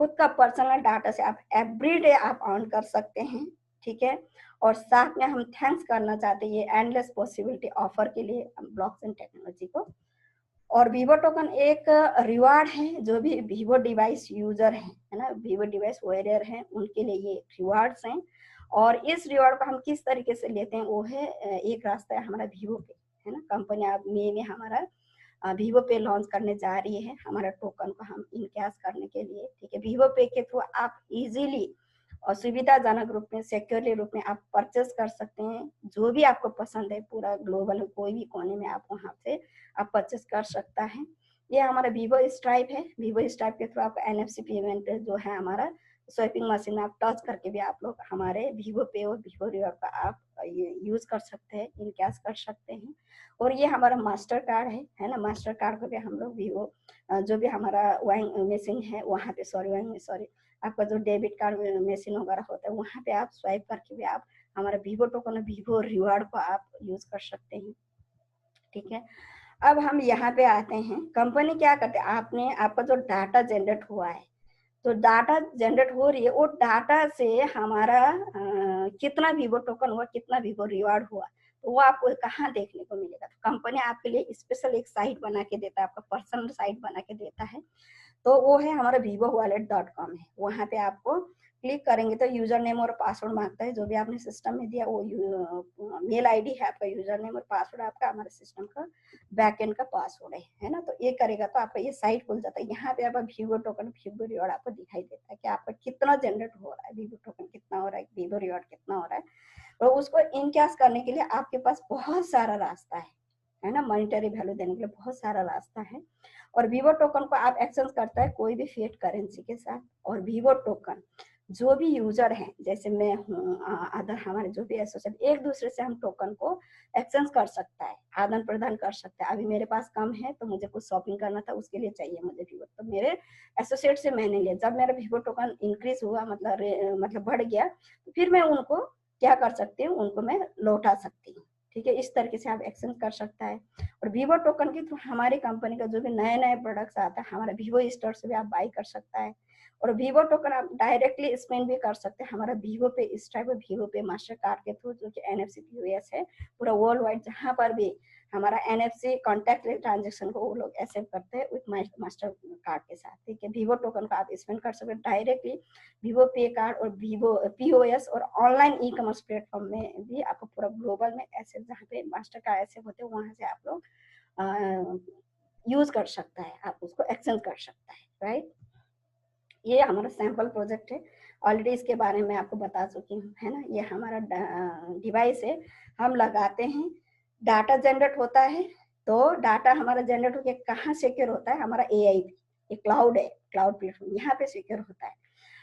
खुद का पर्सनल डाटा से आप एवरीडे आप अर्न कर सकते हैं, ठीक है। और साथ में हम थैंक्स करना चाहते हैं ये एंडलेस पॉसिबिलिटी ऑफर के लिए ब्लॉकचेन टेक्नोलॉजी को। और वीवो टोकन एक रिवार्ड है, जो भी वीवो डिवाइस यूजर है ना, वीवो डिवाइस वेरियर है, उनके लिए ये रिवार्ड्स हैं। और इस रिवार्ड को हम किस तरीके से लेते हैं वो है एक रास्ता है हमारा वीवो पे, है ना। कंपनी अब मई में हमारा वीवो पे लॉन्च करने जा रही है हमारा टोकन को हम इनकैश करने के लिए, ठीक है। वीवो पे के थ्रू आप इजीली और सुविधाजनक रूप में सिक्योरली रूप में आप परचेस कर सकते हैं, जो भी आपको पसंद है पूरा ग्लोबल कोई भी कोने में आप वहाँ से आप परचेस कर सकता है। ये हमारा वीवो स्ट्राइप है, वीवो स्ट्राइप के थ्रू आपका NFC पेमेंट जो है हमारा स्वैपिंग मशीन में आप टच करके भी आप लोग हमारे वीवो पे और वीवो रिवॉर्ड का आप ये यूज कर सकते हैं, इनकैश कर सकते हैं। और ये हमारा मास्टर कार्ड है ना, मास्टर कार्ड को भी हम लोग वीवो जो भी हमारा वाइंग मशीन है वहाँ पे सॉरी आपका जो डेबिट कार्ड मशीन वगैरह होता है वहाँ पे आप स्वाइप करके भी आप हमारा वीवो टोकन वीवो रिवॉर्ड को आप यूज कर सकते हैं, ठीक है। अब हम यहाँ पे आते हैं, कंपनी क्या करते हैं, आपने आपका जो डाटा जनरेट हुआ है, तो डाटा जनरेट हो रही है, वो डाटा से हमारा कितना वीवो टोकन हुआ, कितना वीवो रिवार्ड हुआ, तो वो आपको कहाँ देखने को मिलेगा। तो कंपनी आपके लिए स्पेशल एक साइट बना के देता है, आपका पर्सनल साइट बना के देता है, तो वो है हमारा vivoWallet.com है। वहाँ पे आपको क्लिक करेंगे तो यूजर नेम और पासवर्ड मांगता है, जो भी आपने सिस्टम में दिया वो मेल आईडी है आपका, यूजर नेम और पासवर्ड आपका हमारे सिस्टम का बैकएंड का पासवर्ड है ना। तो ये करेगा तो आपका ये साइट खुल जाता है, यहाँ पे आपका वीवो टोकन वीवो रिवॉर्ड आपको दिखाई देता है कि आपका कितना जनरेट हो रहा है, वीवो टोकन कितना हो रहा है, वीवो रिवॉर्ड कितना हो रहा है। तो उसको इनकैश करने के लिए आपके पास बहुत सारा रास्ता है ना, मॉनिटरी वैल्यू देने के लिए बहुत सारा रास्ता है। और वीवो टोकन को आप एक्सचेंज करता है कोई भी फिएट करेंसी के साथ। और वीवो टोकन जो भी यूजर हैं, जैसे मैं हूँ अदर हमारे जो भी एसोसिएट, एक दूसरे से हम टोकन को एक्सचेंज कर सकता है, आदान प्रदान कर सकता है। अभी मेरे पास कम है तो मुझे कुछ शॉपिंग करना था, उसके लिए चाहिए मुझे वीवो, तो मेरे एसोसिएट से मैंने लिया। जब मेरा वीवो टोकन इंक्रीज हुआ मतलब बढ़ गया, तो फिर मैं उनको क्या कर सकती हूँ, उनको मैं लौटा सकती हूँ, ठीक है। इस तरीके से आप एक्सचेंज कर सकता है। और वीवो टोकन के थ्रू हमारी कंपनी का जो भी नए नए प्रोडक्ट्स आता है हमारा वीवो स्टोर से भी आप बाई कर सकता है। और वीवो टोकन आप डायरेक्टली स्पेंड भी कर सकते हैं हमारा वीवो पे स्ट्राइप और वीवो पे मास्टर कार्ड के थ्रू, जो कि NFC POS है पूरा वर्ल्ड वाइड, जहाँ पर भी हमारा NFC कॉन्टैक्ट ट्रांजेक्शन को वो लोग एक्सेप्ट करते हैं विथ मास्टर कार्ड के साथ, ठीक है। वीवो टोकन को आप स्पेंड कर सकते हैं डायरेक्टली वीवो पे कार्ड और वीवो POS और ऑनलाइन ई कॉमर्स प्लेटफॉर्म में भी आपको पूरा ग्लोबल में ऐसे जहाँ पे मास्टर कार्ड ऐसे होते हैं वहाँ से आप लोग यूज कर सकता है, आप उसको एक्सचेंज कर सकता है, राइट। ये हमारा सैंपल प्रोजेक्ट है, ऑलरेडी इसके बारे में आपको बता चुकी हूँ, है ना। ये हमारा डिवाइस है, हम लगाते हैं, डाटा जनरेट होता है, तो डाटा हमारा जनरेट होकर कहाँ सिक्योर होता है, हमारा AI ये क्लाउड है, क्लाउड प्लेटफॉर्म यहाँ पे सिक्योर होता है।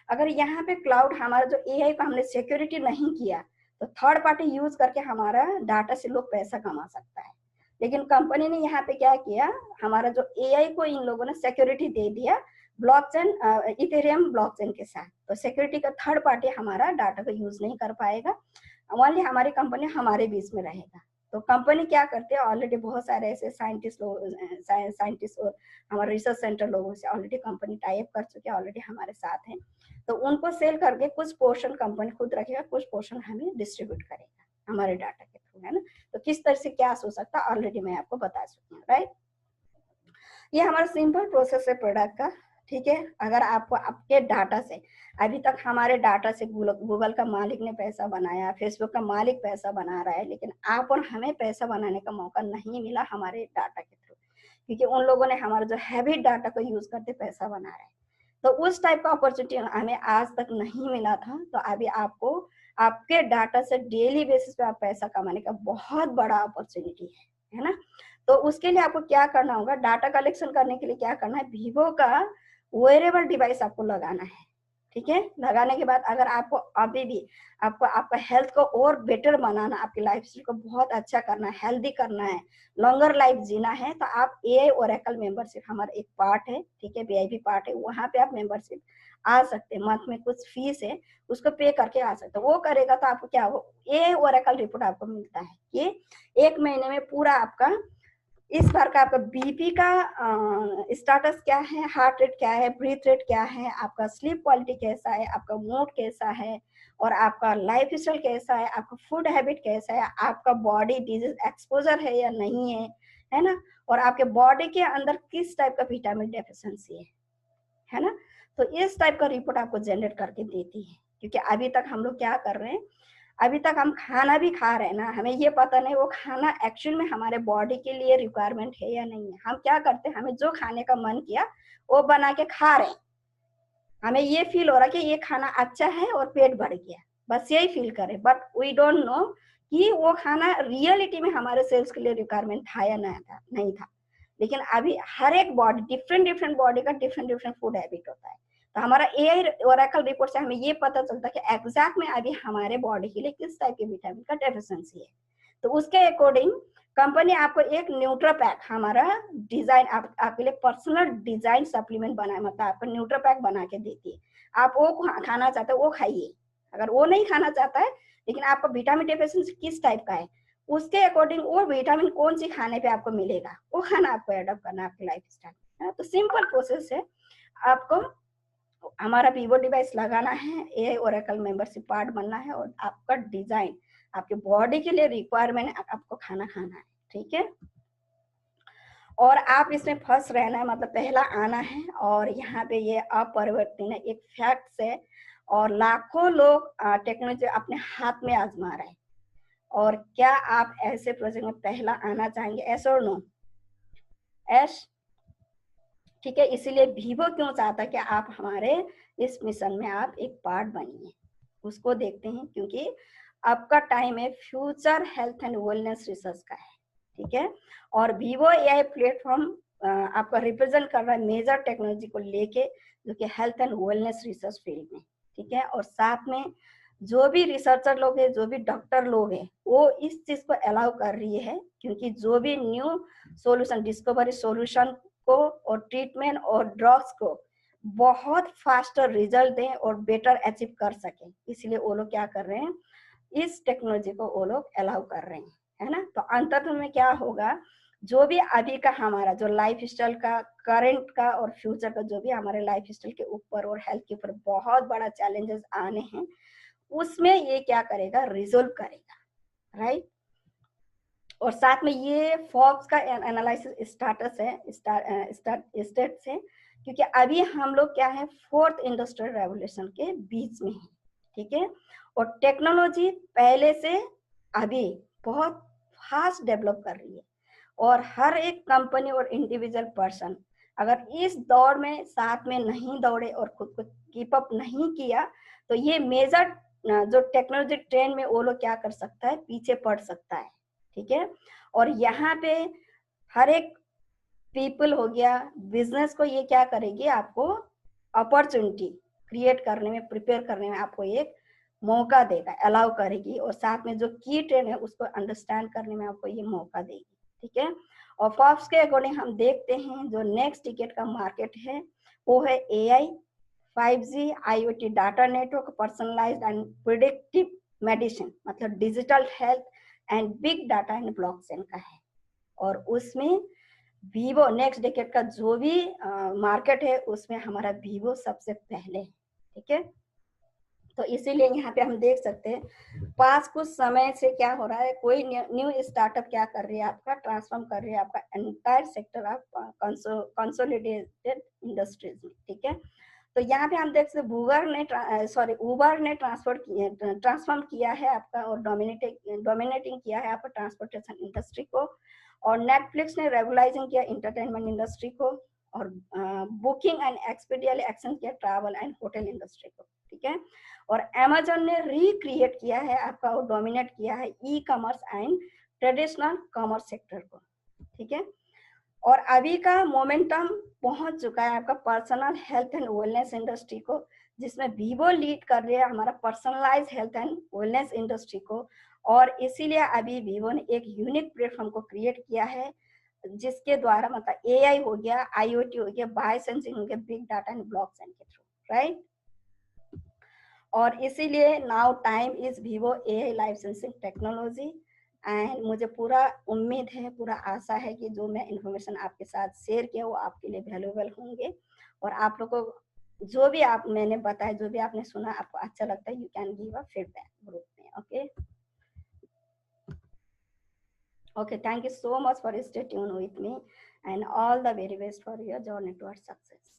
अगर यहाँ पे क्लाउड हमारा जो एआई को हमने सिक्योरिटी नहीं किया तो थर्ड पार्टी यूज करके हमारा डाटा से लोग पैसा कमा सकता है। लेकिन कंपनी ने यहाँ पे क्या किया, हमारा जो एआई को इन लोगों ने सिक्योरिटी दे दिया ब्लॉकचेन, इथेरियम ब्लॉकचेन के साथ। तो सिक्योरिटी का थर्ड पार्टी हमारा डाटा को यूज नहीं कर पाएगा, ओनली हमारी कंपनी हमारे बीच में रहेगा। तो कंपनी क्या करते हैं, ऑलरेडी बहुत सारे ऐसे साइंटिस्ट और हमारे रिसर्च सेंटर लोगों से ऑलरेडी कंपनी टाई अप कर चुके हैं, ऑलरेडी हमारे साथ हैं। तो उनको सेल करके कुछ पोर्शन कंपनी खुद रखेगा, कुछ पोर्शन हमें डिस्ट्रीब्यूट करेगा हमारे डाटा के थ्रू, है ना। तो किस तरह से क्या हो सकता है ऑलरेडी मैं आपको बता चुकी हूँ, राइट। ये हमारा सिंपल प्रोसेस है प्रोडक्ट का, ठीक है। अगर आपको आपके डाटा से, अभी तक हमारे डाटा से गूगल का मालिक ने पैसा बनाया, फेसबुक का मालिक पैसा बना रहा है, लेकिन आप और हमें पैसा बनाने का मौका नहीं मिला हमारे डाटा के थ्रू, क्योंकि उन लोगों ने हमारा जो हैबिट डाटा को यूज करते पैसा बना रहे हैं। तो उस टाइप का अपॉर्चुनिटी हमें आज तक नहीं मिला था। तो अभी आपको आपके डाटा से डेली बेसिस पे आप पैसा कमाने का बहुत बड़ा अपॉर्चुनिटी है ना। तो उसके लिए आपको क्या करना होगा, डाटा कलेक्शन करने के लिए क्या करना है, वीवो का वेयरेबल डिवाइस आपको लगाना है, ठीक है। लगाने के बाद अगर आपको अभी भी आपको आपका हेल्थ को और बेटर बनाना, आपकी लाइफस्टाइल को बहुत अच्छा करना है, हेल्दी करना है, लॉन्गर लाइफ जीना है, तो आप एआई ओरेकल मेंबरशिप हमारा एक पार्ट है, ठीक है, वीआईपी पार्ट है, वहां पे आप मेंबरशिप आ सकते हैं। मंथ में कुछ फीस है, उसको पे करके आ सकते हैं। वो करेगा तो आपको क्या हो, एआई ओरेकल रिपोर्ट आपको मिलता है कि एक महीने में पूरा आपका इस बार का आपका बीपी का स्टेटस क्या है, हार्ट रेट क्या है, ब्रीथ रेट क्या है, आपका स्लीप क्वालिटी कैसा है, आपका मूड कैसा है, और आपका लाइफ स्टाइल कैसा है, आपका फूड हैबिट कैसा है, आपका बॉडी डिजीज एक्सपोजर है या नहीं है ना, और आपके बॉडी के अंदर किस टाइप का विटामिन डेफिशिएंसी है ना। तो इस टाइप का रिपोर्ट आपको जनरेट करके देती है। क्योंकि अभी तक हम लोग क्या कर रहे हैं, अभी तक हम खाना भी खा रहे हैं ना, हमें ये पता नहीं वो खाना एक्चुअल में हमारे बॉडी के लिए रिक्वायरमेंट है या नहीं है। हम क्या करते हैं, हमें जो खाने का मन किया वो बना के खा रहे हैं, हमें ये फील हो रहा है कि ये खाना अच्छा है और पेट भर गया, बस यही फील करें, बट वी डोंट नो कि वो खाना रियलिटी में हमारे सेल्स के लिए रिक्वायरमेंट था या नहीं था। लेकिन अभी हर एक बॉडी डिफरेंट बॉडी का डिफरेंट फूड हैबिट होता है। तो हमारा एआई ओरेकल रिपोर्ट से हमें ये पता चलता है कि एग्जैक्ट में अभी हमारे बॉडी के लिए किस टाइप के विटामिन का डेफिशिएंसी है। तो उसके अकॉर्डिंग कंपनी आपको एक न्यूट्रा पैक हमारा डिजाइन आपके लिए पर्सनल डिजाइन सप्लीमेंट बनाए, मतलब आपको न्यूट्रा पैक बना के देती है। आप वो खाना चाहते हो वो खाइए, अगर वो नहीं खाना चाहता है लेकिन आपको विटामिन डेफिशिएंसी किस टाइप का है उसके अकॉर्डिंग वो विटामिन कौन सी खाने पे आपको मिलेगा वो खाना आपको एडॉप्ट करना है आपकी लाइफ स्टाइल। तो सिंपल प्रोसेस है, आपको हमारा वीवो डिवाइस लगाना है, एआई ओरेकल मेंबरशिप पार्ट बनना है, और आपका डिजाइन आपके बॉडी के लिए रिक्वायरमेंट आपको खाना खाना है, ठीक है। और आप इसमें फर्स्ट रहना है, मतलब पहला आना है, और यहाँ पे ये अपरिवर्तनीय है, एक फैक्ट है, और लाखों लोग टेक्नोलॉजी अपने हाथ में आजमा रहे हैं। और क्या आप ऐसे प्रोजेक्ट में पहला आना चाहेंगे, एस और नो? एस, ठीक है। इसीलिए वीवो क्यों चाहता है कि आप हमारे इस मिशन में आप एक पार्ट बनिए, उसको देखते हैं, क्योंकि आपका टाइम है future health and wellness research का है, ठीक है। और वीवो एआई प्लेटफॉर्म आपका रिप्रेजेंट कर रहा है मेजर टेक्नोलॉजी को लेके, जो कि health and wellness research field में, ठीक है। और साथ में जो भी रिसर्चर लोग हैं, जो भी डॉक्टर लोग हैं, वो इस चीज को अलाउ कर रही है, क्योंकि जो भी न्यू सॉल्यूशन, डिस्कवरी सॉल्यूशन को और ट्रीटमेंट और ड्रग्स को बहुत फास्टर रिजल्ट दें और बेटर अचीव कर सकें, इसलिए वो लोग क्या कर रहे हैं, इस टेक्नोलॉजी को वो लोग अलाउ कर रहे हैं, है ना। तो अंततः में क्या होगा, जो भी अभी का हमारा जो लाइफ स्टाइल का, करंट का और फ्यूचर का जो भी हमारे लाइफ स्टाइल के ऊपर और हेल्थ के ऊपर बहुत बड़ा चैलेंजेस आने हैं, उसमें ये क्या करेगा, रिजोल्व करेगा, राइट। और साथ में ये फोर्ब्स का एनालिसिस स्टेटस है, स्टेट्स है, क्योंकि अभी हम लोग क्या है, फोर्थ इंडस्ट्रियल रेवोल्यूशन के बीच में है, ठीक है। और टेक्नोलॉजी पहले से अभी बहुत फास्ट डेवलप कर रही है, और हर एक कंपनी और इंडिविजुअल पर्सन अगर इस दौड़ में साथ में नहीं दौड़े और खुद को कीप अप नहीं किया, तो ये मेजर जो टेक्नोलॉजी ट्रेंड में वो लोग क्या कर सकता है, पीछे पड़ सकता है, ठीक है। और यहाँ पे हर एक पीपल हो गया, बिजनेस को ये क्या करेगी, आपको अपॉर्चुनिटी क्रिएट करने में, प्रिपेयर करने में आपको एक मौका देगा, अलाउ करेगी, और साथ में जो की ट्रेंड है उसको अंडरस्टैंड करने में आपको ये मौका देगी। ठीक है। और फॉर्ब्स के अकॉर्डिंग हम देखते हैं जो नेक्स्ट टिकट का मार्केट है वो है AI, 5G, IoT, data network, personalised and predictive medicine, मतलब digital health and big data and blockchain का है। और उसमें वीवो नेक्स्ट डेकेड का जो भी मार्केट है उसमें हमारा वीवो सबसे पहले है। ठीक है। तो इसीलिए यहाँ पे हम देख सकते हैं पास कुछ समय से क्या हो रहा है, कोई न्यू स्टार्टअप क्या कर रही है, आपका ट्रांसफॉर्म कर रही है आपका entire sector of consolidated industries में। ठीक है। तो यहाँ पे हम देख सकते उबर ने ट्रांसफॉर्म किया है आपका, और डोमिनेटिंग किया है आपका ट्रांसपोर्टेशन इंडस्ट्री को, और नेटफ्लिक्स ने रेगुलाइजिंग किया इंटरटेनमेंट इंडस्ट्री को, और बुकिंग एंड एक्सपीडिया ने एक्शन किया ट्रैवल एंड होटल इंडस्ट्री को। ठीक है। और अमेजन ने रिक्रिएट किया है आपका, और डोमिनेट किया है e commerce and traditional commerce sector को। ठीक है। और अभी का मोमेंटम पहुंच चुका है आपका personal health and wellness industry को, जिसमें वीवो लीड कर रही है हमारा personalize health and wellness industry को। और इसीलिए अभी वीवो ने एक यूनिक प्लेटफॉर्म को क्रिएट किया है, जिसके द्वारा मतलब AI हो गया, IoT हो गया, बायोसेंसिंग हो गया, बिग डाटा एंड ब्लॉकचेन के थ्रू, राइट। और इसीलिए now time is Vivo AI licensing technology. And मुझे पूरा उम्मीद है, पूरा आशा है कि जो मैं इंफॉर्मेशन आपके साथ शेयर किया वो आपके लिए वैल्यूएबल होंगे। और आप लोगों को जो भी मैंने बताया, जो भी आपने सुना आपको अच्छा लगता है, you can give a feedback group में। Okay okay, thank you so much for stay tuned with me, and all the very best for your journey towards success.